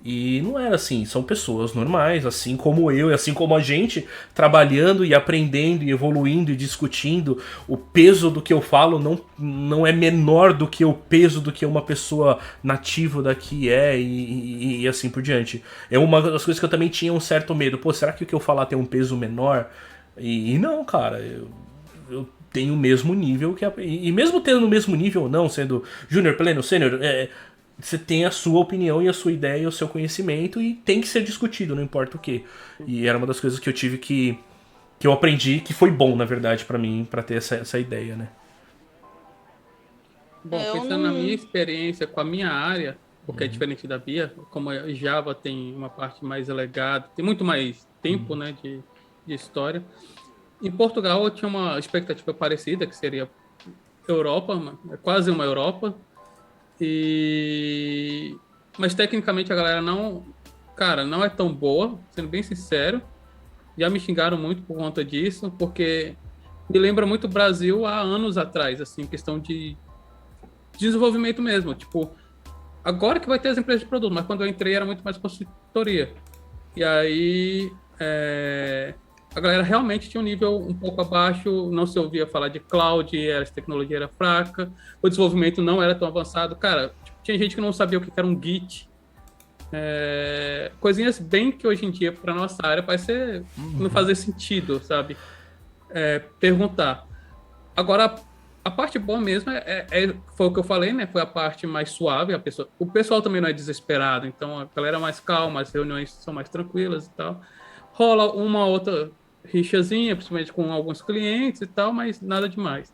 E não era assim, são pessoas normais, assim como eu e assim como a gente, trabalhando e aprendendo e evoluindo e discutindo. O peso do que eu falo não é menor do que o peso do que uma pessoa nativa daqui e assim por diante. É uma das coisas que eu também tinha um certo medo. Será que o que eu falar tem um peso menor? E não, cara, eu tenho o mesmo nível e mesmo tendo o mesmo nível ou não, sendo júnior, pleno, sênior, você tem a sua opinião e a sua ideia e o seu conhecimento, e tem que ser discutido, não importa o que. E era uma das coisas que eu tive que eu aprendi, que foi bom, na verdade, pra mim, pra ter essa ideia, né? Bom, pensando na minha experiência com a minha área, porque é diferente da Bia, como a Java tem uma parte mais legada, tem muito mais tempo, né, de história. Em Portugal eu tinha uma expectativa parecida, que seria Europa, quase uma Europa. Mas tecnicamente a galera não é tão boa, sendo bem sincero. Já me xingaram muito por conta disso, porque me lembra muito o Brasil há anos atrás, assim, questão de desenvolvimento mesmo. Tipo, agora que vai ter as empresas de produto, mas quando eu entrei era muito mais consultoria. E aí a galera realmente tinha um nível um pouco abaixo, não se ouvia falar de cloud, a tecnologia era fraca, o desenvolvimento não era tão avançado. Cara, tinha gente que não sabia o que era um Git. Coisinhas bem que hoje em dia, para nossa área, parece não fazer sentido, sabe? Perguntar. Agora, a parte boa mesmo foi o que eu falei, né? Foi a parte mais suave. O pessoal também não é desesperado, então a galera é mais calma, as reuniões são mais tranquilas e tal. Rola uma outra rixazinha, principalmente com alguns clientes e tal, mas nada demais.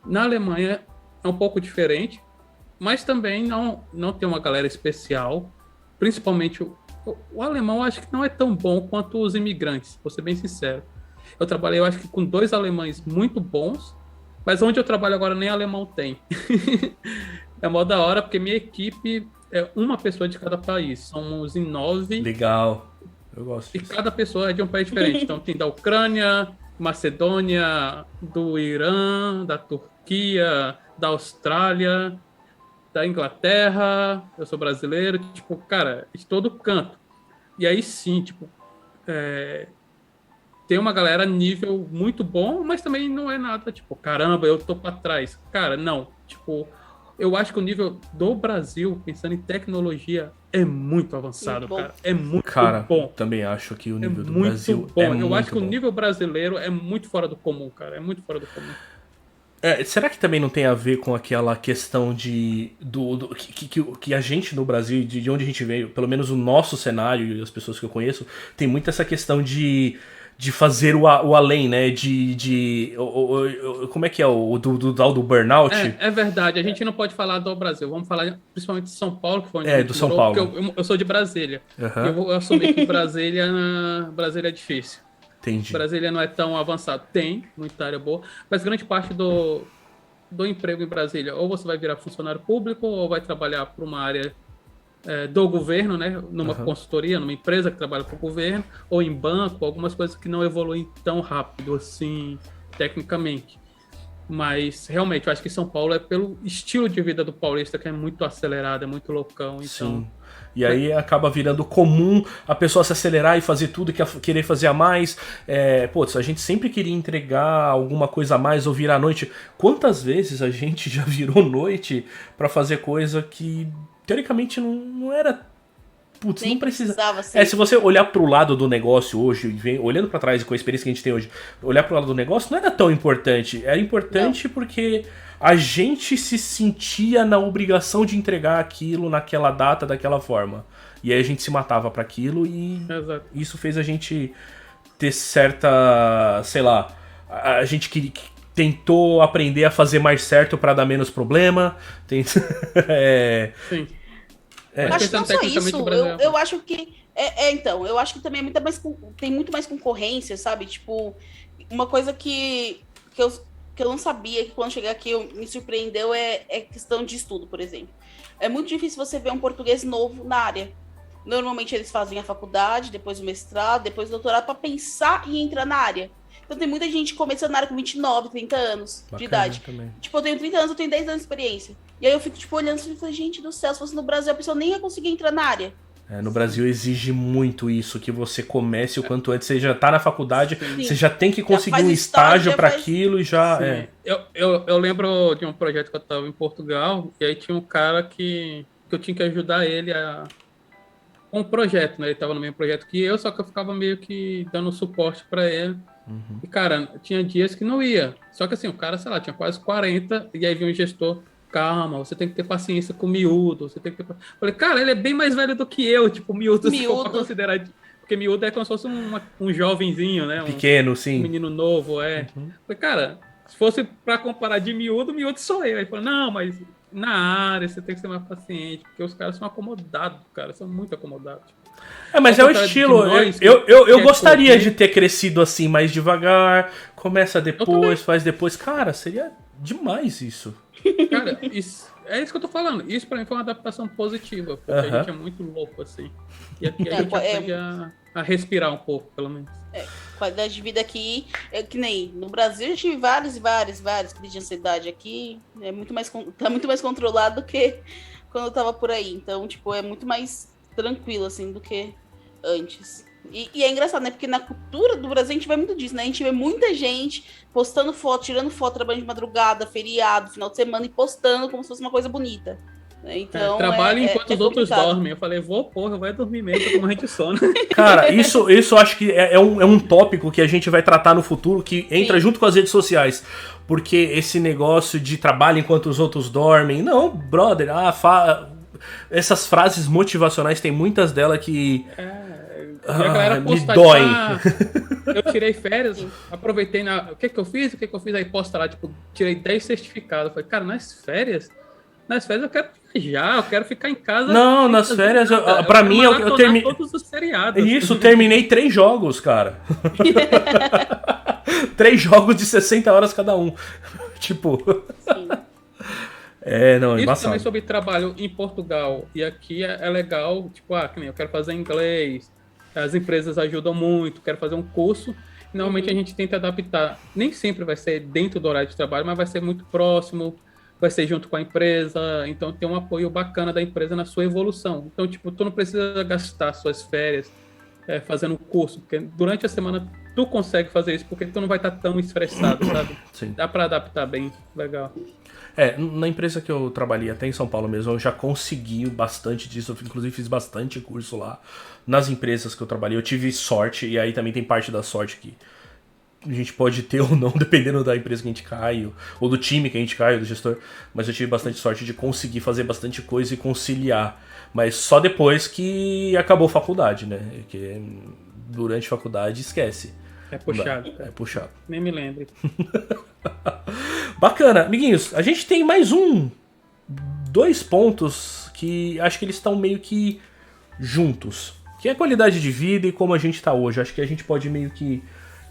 Na Alemanha é um pouco diferente, mas também não tem uma galera especial. Principalmente o alemão, eu acho que não é tão bom quanto os imigrantes, vou ser bem sincero. Eu trabalhei, eu acho que com 2 alemães muito bons, mas onde eu trabalho agora nem alemão tem. É mó da hora, porque minha equipe é uma pessoa de cada país. Somos em 9. Legal. Eu gosto disso. E cada pessoa é de um país diferente. Então tem da Ucrânia, Macedônia, do Irã, da Turquia, da Austrália, da Inglaterra. Eu sou brasileiro. Tipo, cara, de todo canto. E aí sim, tipo, tem uma galera nível muito bom, mas também não é nada, tipo, caramba, eu tô pra trás. Cara, não. Tipo, eu acho que o nível do Brasil, pensando em tecnologia, é muito avançado, cara. É muito bom. Também acho que o nível do Brasil é muito bom. Eu acho que o nível brasileiro é muito fora do comum, cara. É muito fora do comum. Será que também não tem a ver com aquela questão que a gente no Brasil, de onde a gente veio, pelo menos o nosso cenário e as pessoas que eu conheço, tem muito essa questão de fazer o além, né? Como é que é o do burnout? É verdade, a gente não pode falar do Brasil, vamos falar principalmente de São Paulo, que foi onde a gente do São morou, Paulo. porque eu sou de Brasília. Uhum. Eu vou assumir que Brasília é difícil. Entendi. Brasília não é tão avançado. Tem muita área boa, mas grande parte do emprego em Brasília, ou você vai virar funcionário público, ou vai trabalhar para uma área do governo, né? Numa consultoria, numa empresa que trabalha para o governo, ou em banco, algumas coisas que não evoluem tão rápido assim, tecnicamente. Mas, realmente, eu acho que São Paulo é pelo estilo de vida do paulista, que é muito acelerado, é muito loucão. Então... Sim. E aí acaba virando comum a pessoa se acelerar e fazer tudo, querer fazer a mais. Putz, a gente sempre queria entregar alguma coisa a mais ou virar à noite. Quantas vezes a gente já virou noite pra fazer coisa que, teoricamente, não era... Putz, nem não precisava. Assim. Se você olhar pro lado do negócio hoje, olhando pra trás e com a experiência que a gente tem hoje, olhar pro lado do negócio não era tão importante. Era importante porque a gente se sentia na obrigação de entregar aquilo naquela data, daquela forma. E aí a gente se matava pra aquilo e isso fez a gente ter certa, sei lá, a gente que tentou aprender a fazer mais certo pra dar menos problema. Sim. Acho que não só isso, eu acho que então, eu acho que também tem muito mais concorrência, sabe? Tipo, uma coisa que eu não sabia, que quando cheguei aqui me surpreendeu é questão de estudo, por exemplo. É muito difícil você ver um português novo na área. Normalmente eles fazem a faculdade, depois o mestrado, depois o doutorado para pensar em entrar na área. Então tem muita gente começando na área com 29, 30 anos de idade. Também. Tipo, eu tenho 30 anos, eu tenho 10 anos de experiência. E aí eu fico, tipo, olhando assim e falei, gente do céu, se fosse no Brasil, a pessoa nem ia conseguir entrar na área. No Brasil exige muito isso, que você comece o quanto antes. Você já tá na faculdade, você já tem que conseguir um estágio para aquilo e já... Eu lembro de um projeto que eu tava em Portugal, e aí tinha um cara que eu tinha que ajudar ele com um projeto, né? Ele tava no mesmo projeto que eu, só que eu ficava meio que dando suporte para ele. Uhum. E, cara, tinha dias que não ia. Só que assim, o cara, sei lá, tinha quase 40, e aí vinha um gestor... Calma, você tem que ter paciência com o miúdo. Você tem que ter... Falei, cara, ele é bem mais velho do que eu, tipo, miúdo. Se for pra considerar. Porque miúdo é como se fosse um jovenzinho, né? Pequeno, sim. Um menino novo, Falei, cara, se fosse pra comparar de miúdo sou eu. Aí falou, não, mas na área você tem que ser mais paciente, porque os caras são acomodados, cara, são muito acomodados. Mas é o estilo. Eu gostaria de ter crescido assim, mais devagar. Começa depois, faz depois. Cara, seria demais isso. Cara, é isso que eu tô falando. Isso pra mim foi uma adaptação positiva, porque a gente é muito louco, assim. E aqui a gente aprende a respirar um pouco, pelo menos. Qualidade de vida aqui, que nem no Brasil eu tive várias crises de ansiedade aqui. Tá muito mais controlado do que quando eu tava por aí. Então, tipo, é muito mais tranquilo, assim, do que antes. E é engraçado, né? Porque na cultura do Brasil a gente vê muito disso, né? A gente vê muita gente postando foto, tirando foto, trabalhando de madrugada, feriado, final de semana e postando como se fosse uma coisa bonita. Então, trabalha enquanto os outros dormem. Eu falei, vai dormir mesmo, tô morrendo de sono. Cara, isso eu acho que é um tópico que a gente vai tratar no futuro, que entra junto com as redes sociais. Porque esse negócio de trabalho enquanto os outros dormem... Não, brother, essas frases motivacionais, tem muitas delas que... E a galera posta, me dói. Eu tirei férias, aproveitei o que eu fiz, aí posta lá, tipo, tirei 10 certificados. Eu falei, cara, nas férias eu quero viajar, eu quero ficar em casa. Não, nas férias, pra mim, eu terminei todos os seriados. Isso, terminei 3 jogos, cara. 3 jogos de 60 horas cada um. Tipo... Sim. Isso também sobre trabalho em Portugal. E aqui é legal, tipo, que nem eu quero fazer inglês, as empresas ajudam muito, quero fazer um curso. Normalmente a gente tenta adaptar. Nem sempre vai ser dentro do horário de trabalho, mas vai ser muito próximo, vai ser junto com a empresa. Então tem um apoio bacana da empresa na sua evolução. Então, tipo, tu não precisa gastar suas férias fazendo um curso, porque durante a semana tu consegue fazer isso, porque tu não vai estar tão estressado, sabe? Sim. Dá pra adaptar bem, legal. Na empresa que eu trabalhei, até em São Paulo mesmo, eu já consegui bastante disso, eu inclusive fiz bastante curso lá. Nas empresas que eu trabalhei, eu tive sorte, e aí também tem parte da sorte que a gente pode ter ou não, dependendo da empresa que a gente cai, ou do time que a gente cai, ou do gestor, mas eu tive bastante sorte de conseguir fazer bastante coisa e conciliar. Mas só depois que acabou a faculdade, né? Porque durante a faculdade, esquece. É puxado. É puxado. Nem me lembre. Bacana. Amiguinhos, a gente tem mais dois pontos que acho que eles estão meio que juntos. Que é a qualidade de vida e como a gente tá hoje. Acho que a gente pode meio que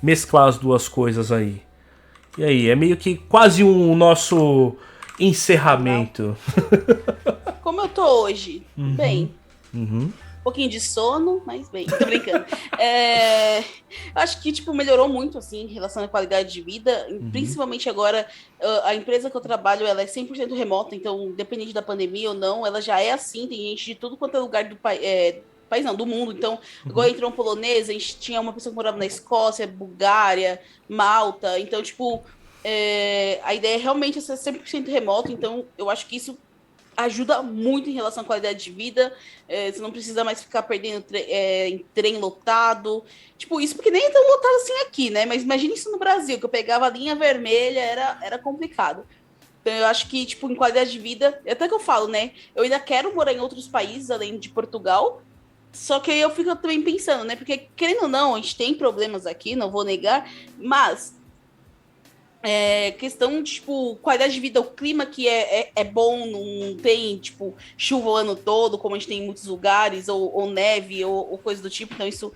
mesclar as duas coisas aí. E aí, é meio que quase um nosso encerramento. Como eu tô hoje? Bem. Uhum. Um pouquinho de sono, mas bem, tô brincando. Acho que, tipo, melhorou muito, assim, em relação à qualidade de vida. Principalmente agora, a empresa que eu trabalho, ela é 100% remota, então, independente da pandemia ou não, ela já é assim, tem gente de tudo quanto é lugar do país não, do mundo. Então, agora entrou um polonês, a gente tinha uma pessoa que morava na Escócia, Bulgária, Malta. Então, tipo, a ideia é realmente ser 100% remoto. Então, eu acho que isso ajuda muito em relação à qualidade de vida. Você não precisa mais ficar perdendo em trem lotado. Tipo, isso porque nem é tão lotado assim aqui, né? Mas imagine isso no Brasil, que eu pegava a linha vermelha, era complicado. Então, eu acho que, tipo, em qualidade de vida, até que eu falo, né? Eu ainda quero morar em outros países, além de Portugal. Só que aí eu fico também pensando, né? Porque, querendo ou não, a gente tem problemas aqui, não vou negar, mas questão de, tipo, qualidade de vida, o clima que é bom, não tem, tipo, chuva o ano todo, como a gente tem em muitos lugares, ou neve, ou coisa do tipo. Então, isso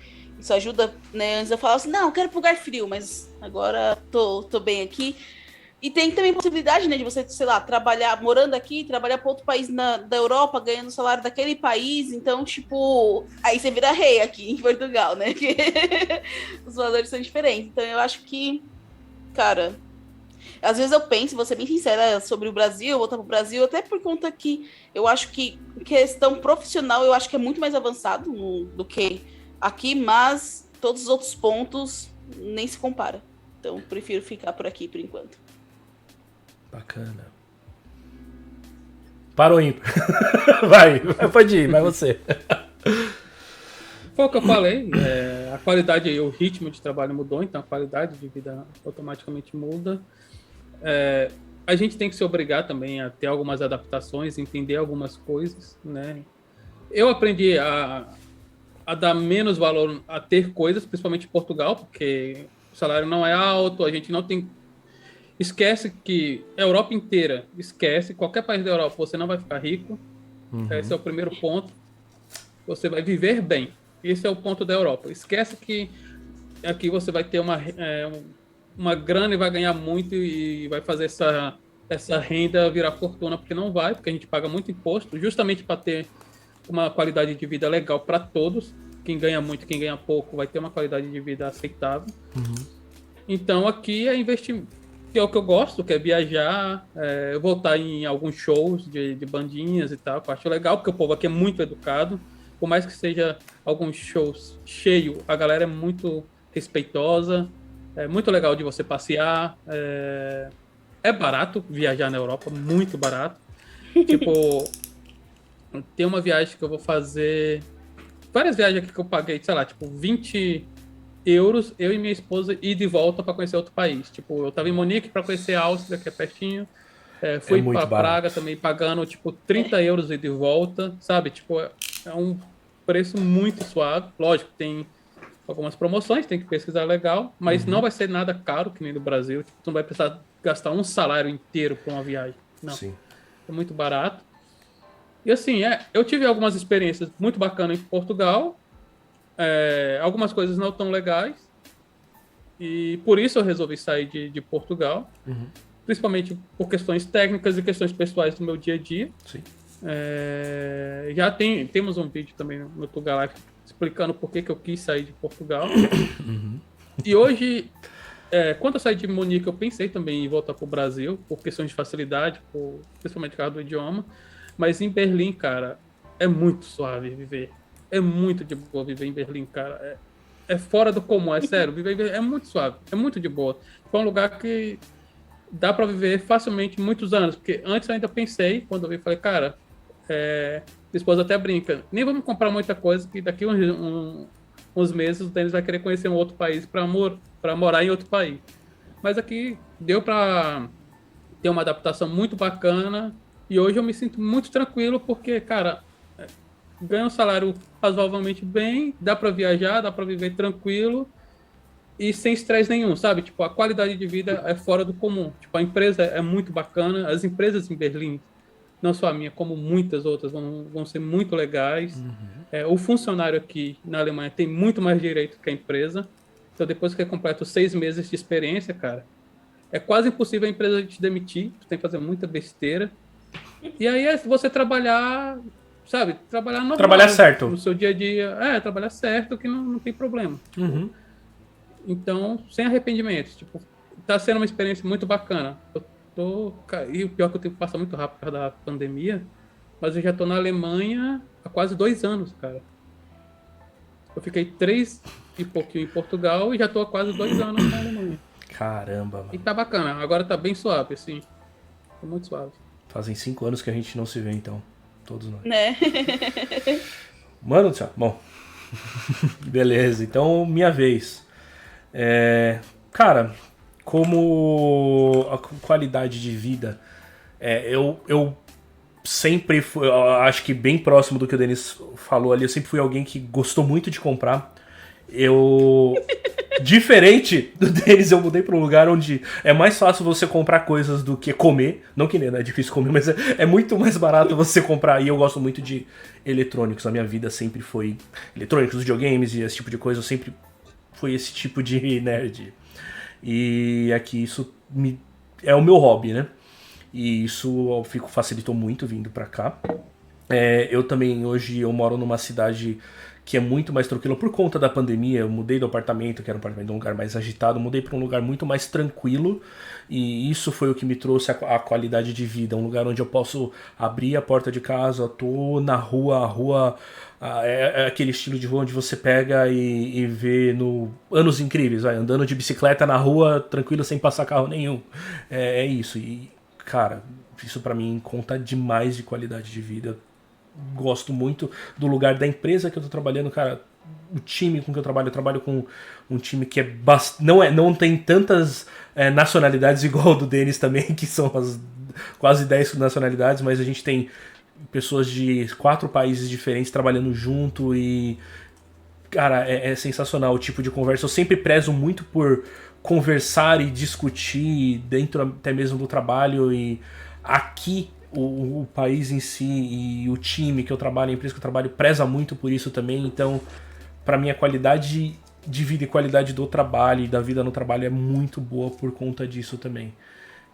ajuda, né? Antes eu falava assim, não, eu quero ir pro lugar frio, mas agora tô bem aqui. E tem também possibilidade, né, de você, sei lá, trabalhar, morando aqui, trabalhar para outro país da Europa, ganhando o salário daquele país. Então, tipo, aí você vira rei aqui em Portugal, né? Que os valores são diferentes. Então, eu acho que, cara, às vezes eu penso, vou ser bem sincera, sobre o Brasil, voltar pro Brasil, até por conta que eu acho que questão profissional, eu acho que é muito mais avançado do que aqui, mas todos os outros pontos nem se compara. Então, prefiro ficar por aqui por enquanto. Bacana. Parou indo. Vai, pode ir, vai você. Foi o que eu falei, a qualidade e o ritmo de trabalho mudou, então a qualidade de vida automaticamente muda. A gente tem que se obrigar também a ter algumas adaptações, entender algumas coisas, né? Eu aprendi a dar menos valor a ter coisas, principalmente em Portugal, porque o salário não é alto, a gente não tem... Esquece que a Europa inteira, qualquer país da Europa, você não vai ficar rico. Esse é o primeiro ponto. Você vai viver bem. Esse é o ponto da Europa. Esquece que aqui você vai ter uma grana e vai ganhar muito e vai fazer essa renda virar fortuna, porque não vai, porque a gente paga muito imposto, justamente para ter uma qualidade de vida legal para todos. Quem ganha muito, quem ganha pouco, vai ter uma qualidade de vida aceitável. Então aqui é investimento. Que é o que eu gosto, que é viajar, voltar em alguns shows de bandinhas e tal, que eu acho legal, porque o povo aqui é muito educado, por mais que seja alguns shows cheio, a galera é muito respeitosa, é muito legal de você passear, é barato viajar na Europa, muito barato. Tipo, tem uma viagem que eu vou fazer, várias viagens aqui que eu paguei, sei lá, tipo 20 euros, eu e minha esposa ir de volta para conhecer outro país. Tipo, eu tava em Munique para conhecer a Áustria, que é pertinho. Fui para Praga também pagando, tipo, 30 euros e de volta, sabe? Tipo, é um preço muito suave. Lógico, tem algumas promoções, tem que pesquisar legal, mas não vai ser nada caro, que nem no Brasil. Tipo, tu não vai precisar gastar um salário inteiro para uma viagem. Não. Sim. É muito barato. E assim, eu tive algumas experiências muito bacanas em Portugal, algumas coisas não tão legais, e por isso eu resolvi sair de Portugal, principalmente por questões técnicas e questões pessoais do meu dia a dia. Sim. Já temos um vídeo também no Tuga Life explicando por que eu quis sair de Portugal. E hoje, quando eu saí de Munique, eu pensei também em voltar para o Brasil, por questões de facilidade, principalmente por causa do idioma, mas em Berlim, cara, é muito suave viver. É muito de boa viver em Berlim, cara. É fora do comum, é sério. Viver em Berlim é muito suave, é muito de boa. Foi um lugar que dá para viver facilmente muitos anos. Porque antes eu ainda pensei, quando eu vi, falei, cara, minha esposa até brinca, nem vamos comprar muita coisa, que daqui uns meses o Denis vai querer conhecer um outro país para morar em outro país. Mas aqui deu para ter uma adaptação muito bacana. E hoje eu me sinto muito tranquilo, porque, cara, ganho um salário razoavelmente bem, dá para viajar, dá para viver tranquilo e sem estresse nenhum, sabe? Tipo, a qualidade de vida é fora do comum. Tipo, a empresa é muito bacana, as empresas em Berlim, não só a minha, como muitas outras, vão ser muito legais. O funcionário aqui na Alemanha tem muito mais direito que a empresa. Então, depois que completa os 6 meses de experiência, cara, é quase impossível a empresa te demitir, tu tem que fazer muita besteira. E aí é você trabalhar, sabe? Trabalhar normal. Trabalhar certo. No seu dia a dia. Trabalhar certo, que não tem problema. Uhum. Então, sem arrependimentos. Tipo, tá sendo uma experiência muito bacana. E o pior é que o tempo passa muito rápido por causa da pandemia, mas eu já tô na Alemanha há quase 2 anos, cara. Eu fiquei 3 e pouquinho em Portugal e já tô há quase 2 anos na Alemanha. Caramba, mano. E tá bacana. Agora tá bem suave, assim. Tá muito suave. Fazem 5 anos que a gente não se vê, então. Todos nós. Né? Mano do céu. Bom. Beleza. Então, minha vez. Cara, como a qualidade de vida, eu sempre fui, eu acho que bem próximo do que o Denis falou ali, eu sempre fui alguém que gostou muito de comprar. Diferente do Denis, eu mudei para um lugar onde é mais fácil você comprar coisas do que comer. Não que é difícil comer, mas é muito mais barato você comprar. E eu gosto muito de eletrônicos. A minha vida sempre foi eletrônicos, videogames e esse tipo de coisa. Eu sempre fui esse tipo de nerd. E aqui isso é o meu hobby, né? E isso facilitou muito vindo pra cá. Eu também, hoje, eu moro numa cidade que é muito mais tranquila por conta da pandemia. Eu mudei do apartamento, que era um apartamento de um lugar mais agitado, mudei para um lugar muito mais tranquilo. E isso foi o que me trouxe a qualidade de vida. Um lugar onde eu posso abrir a porta de casa, tô na rua, a rua... É aquele estilo de rua onde você pega e vê no Anos Incríveis, andando de bicicleta na rua, tranquilo, sem passar carro nenhum. É isso. E, cara, isso pra mim conta demais de qualidade de vida. Gosto muito do lugar da empresa que eu tô trabalhando, cara. O time com que eu trabalho com um time que não tem tantas nacionalidades igual o do Denis também, que são as quase 10 nacionalidades, mas a gente tem pessoas de 4 países diferentes trabalhando junto e, cara, é sensacional o tipo de conversa. Eu sempre prezo muito por conversar e discutir dentro até mesmo do trabalho, e aqui o país em si e o time que eu trabalho, a empresa que eu trabalho, preza muito por isso também. Então, pra mim, a qualidade de vida e qualidade do trabalho e da vida no trabalho é muito boa por conta disso também.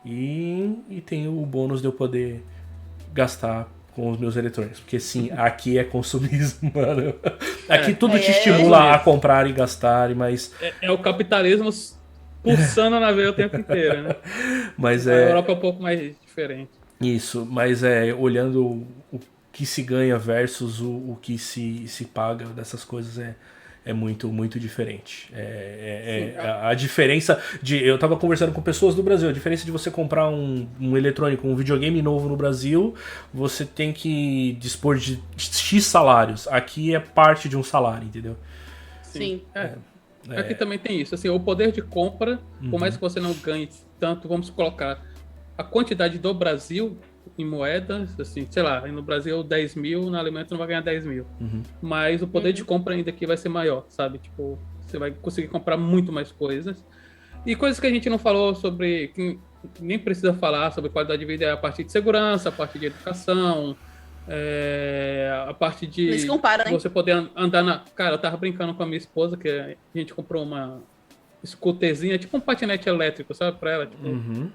E tem o bônus de eu poder gastar com os meus eletrônicos. Porque sim, aqui é consumismo, mano. Aqui tudo te estimula a comprar e gastar, mas... É o capitalismo pulsando na veia o tempo inteiro, né? Mas a Europa é um pouco mais diferente. Isso, mas olhando o que se ganha versus o que se paga dessas coisas é muito, muito diferente. A diferença de... Eu tava conversando com pessoas do Brasil, a diferença de você comprar um eletrônico, um videogame novo no Brasil, você tem que dispor de X salários. Aqui é parte de um salário, entendeu? Sim. Aqui também tem isso. Assim, o poder de compra, por mais que você não ganhe tanto, vamos colocar a quantidade do Brasil em moedas, assim, sei lá, no Brasil 10 mil, na Alemanha tu não vai ganhar 10 mil. Mas o poder de compra ainda aqui vai ser maior, sabe? Tipo, você vai conseguir comprar muito mais coisas. E coisas que a gente não falou sobre, que nem precisa falar sobre qualidade de vida, é a parte de segurança, a parte de educação, a parte de Eles comparam, você poder andar na... Cara, eu tava brincando com a minha esposa, que a gente comprou uma scooterzinha, tipo um patinete elétrico, sabe, pra ela, tipo,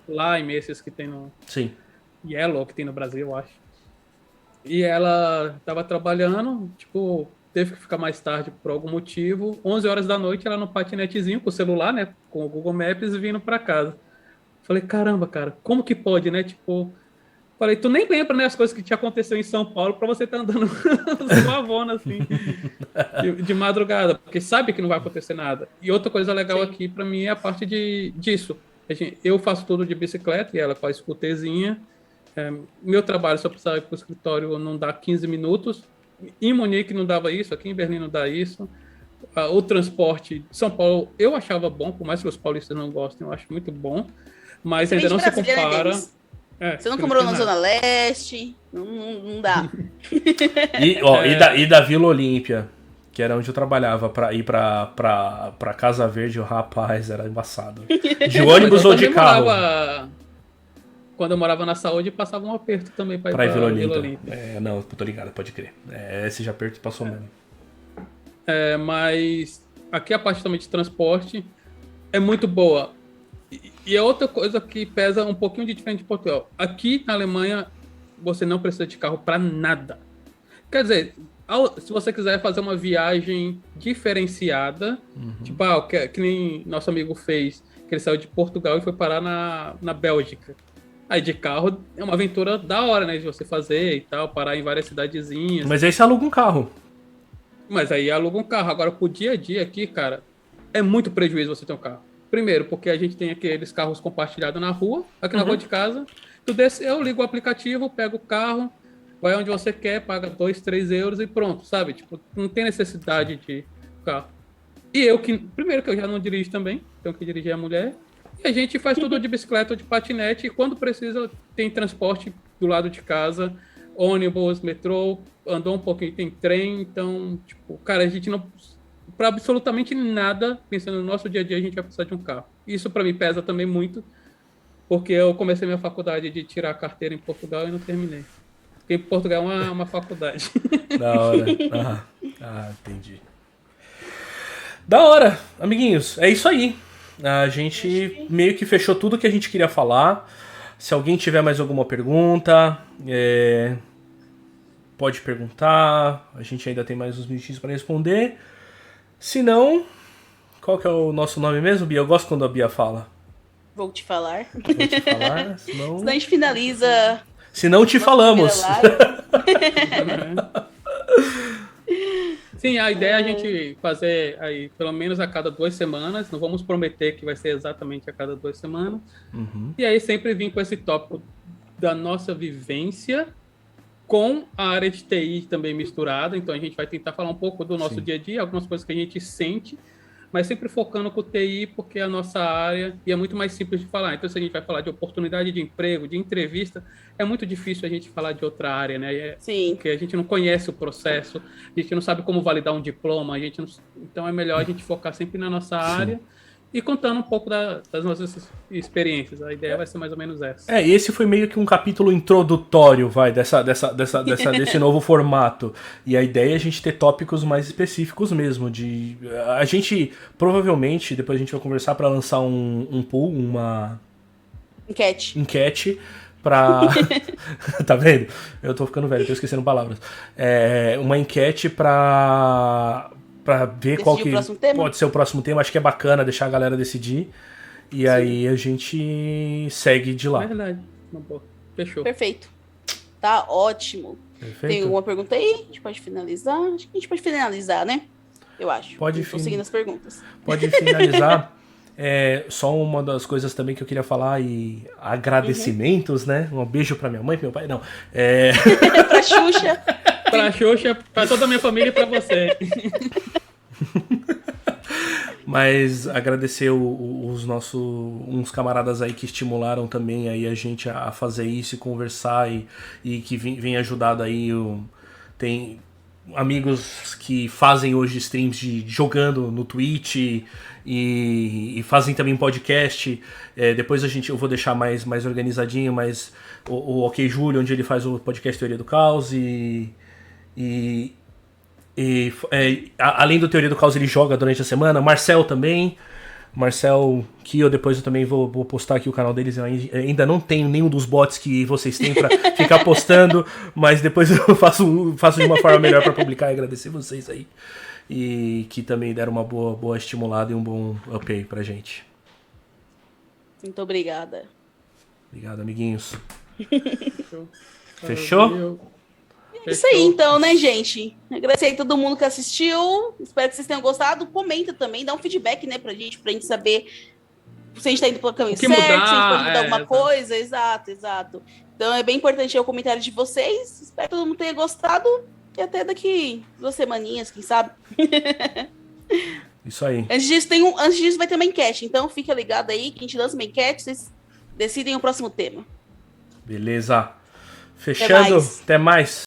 Lime, esses que tem no... Sim. Yellow, que tem no Brasil, eu acho. E ela tava trabalhando, tipo, teve que ficar mais tarde por algum motivo. 11 horas da noite, ela no patinetezinho, com o celular, né, com o Google Maps, vindo pra casa. Falei, caramba, cara, como que pode, né, tipo... Falei, tu nem lembra, né, as coisas que te aconteceu em São Paulo pra você tá andando suavona, assim, de madrugada, porque sabe que não vai acontecer nada. E outra coisa legal aqui pra mim é a parte disso. Eu faço tudo de bicicleta e ela com a scooterzinha. Meu trabalho, se eu precisar ir pro escritório, não dá 15 minutos. Em Munique não dava isso, aqui em Berlim não dá isso. O transporte de São Paulo eu achava bom, por mais que os paulistas não gostem, eu acho muito bom. Mas ainda não se compara... Você nunca morou na Zona Leste, não dá. E da Vila Olímpia, que era onde eu trabalhava, pra ir pra Casa Verde, rapaz, era embaçado. De ônibus ou de carro? Quando eu morava na Saúde, passava um aperto também pra ir pra Vila Vila Olímpia. Não, tô ligado, pode crer. Esse já aperto passou mesmo. Mas aqui a parte também de transporte é muito boa. E é outra coisa que pesa um pouquinho de diferente de Portugal. Aqui na Alemanha, você não precisa de carro para nada. Quer dizer, se você quiser fazer uma viagem diferenciada, tipo, que nem nosso amigo fez, que ele saiu de Portugal e foi parar na Bélgica. Aí de carro é uma aventura da hora, né? De você fazer e tal, parar em várias cidadezinhas. Mas aí você aluga um carro. Mas aí aluga um carro. Agora, pro dia a dia aqui, cara, é muito prejuízo você ter um carro. Primeiro, porque a gente tem aqueles carros compartilhados na rua, aqui na rua de casa. Tu desce, eu ligo o aplicativo, pego o carro, vai onde você quer, paga 2, 3 euros e pronto, sabe? Tipo, não tem necessidade de carro. E primeiro que eu já não dirijo também, tenho que dirigir a mulher. E a gente faz tudo de bicicleta ou de patinete, e quando precisa tem transporte do lado de casa, ônibus, metrô, andou um pouquinho, tem trem, então, tipo, cara, a gente não... Para absolutamente nada, pensando no nosso dia a dia, a gente vai precisar de um carro. Isso para mim pesa também muito, porque eu comecei minha faculdade de tirar a carteira em Portugal e não terminei. Porque em Portugal é uma faculdade. Da hora. Entendi. Da hora, amiguinhos. É isso aí. A gente meio que fechou tudo que a gente queria falar. Se alguém tiver mais alguma pergunta, pode perguntar. A gente ainda tem mais uns minutinhos para responder. Se não, qual que é o nosso nome mesmo, Bia? Eu gosto quando a Bia fala. Vou te falar. Senão a gente finaliza. Se não te falamos. Sim, a ideia é a gente fazer aí pelo menos a cada 2 semanas. Não vamos prometer que vai ser exatamente a cada 2 semanas. E aí sempre vir com esse tópico da nossa vivência com a área de TI também misturada. Então a gente vai tentar falar um pouco do nosso dia a dia, algumas coisas que a gente sente, mas sempre focando com o TI, porque é a nossa área e é muito mais simples de falar. Então, se a gente vai falar de oportunidade de emprego, de entrevista, é muito difícil a gente falar de outra área, né? Sim. Porque a gente não conhece o processo, a gente não sabe como validar um diploma, então é melhor a gente focar sempre na nossa área e contando um pouco das nossas experiências. A ideia vai ser mais ou menos essa. Esse foi meio que um capítulo introdutório, desse novo formato. E a ideia é a gente ter tópicos mais específicos mesmo. A gente, provavelmente, depois a gente vai conversar para lançar um poll, uma... Enquete pra... Tá vendo? Eu tô ficando velho, tô esquecendo palavras. Uma enquete pra ver qual que pode ser o próximo tema. Acho que é bacana deixar a galera decidir. E aí a gente segue de lá. Verdade. Fechou. Perfeito. Tá ótimo. Perfeito. Tem alguma pergunta aí? A gente pode finalizar? Acho que a gente pode finalizar, né? Eu acho. Tô seguindo as perguntas. Pode finalizar. Só uma das coisas também que eu queria falar e agradecimentos, né? Um beijo pra minha mãe, pro meu pai. Não. Pra Xuxa. Pra Xuxa, pra toda a minha família e pra você. Mas agradecer uns camaradas aí que estimularam também aí a gente a fazer isso e conversar e que vem ajudado aí. Tem amigos que fazem hoje streams jogando no Twitch e fazem também podcast. Depois eu vou deixar mais organizadinho, mas o OK Júlio, onde ele faz o podcast Teoria do Caos além do Teoria do Caos, ele joga durante a semana. Marcel também. Marcel, que depois eu também vou postar aqui o canal deles. Eu ainda não tenho nenhum dos bots que vocês têm pra ficar postando, mas depois eu faço de uma forma melhor pra publicar e agradecer vocês aí. E que também deram uma boa estimulada e um bom up aí pra gente. Muito obrigada. Obrigado, amiguinhos. Fechou? Fechou? É isso aí, então, né, gente? Agradecer a todo mundo que assistiu. Espero que vocês tenham gostado. Comenta também, dá um feedback, né, pra gente saber se a gente tá indo pelo caminho certo, se a gente pode mudar alguma coisa. Exato. Então é bem importante o comentário de vocês. Espero que todo mundo tenha gostado. E até daqui 2 semaninhas, quem sabe? Isso aí. Antes disso vai ter uma enquete. Então fica ligado aí que a gente lança uma enquete. Vocês decidem o próximo tema. Beleza. Fechando. Até mais.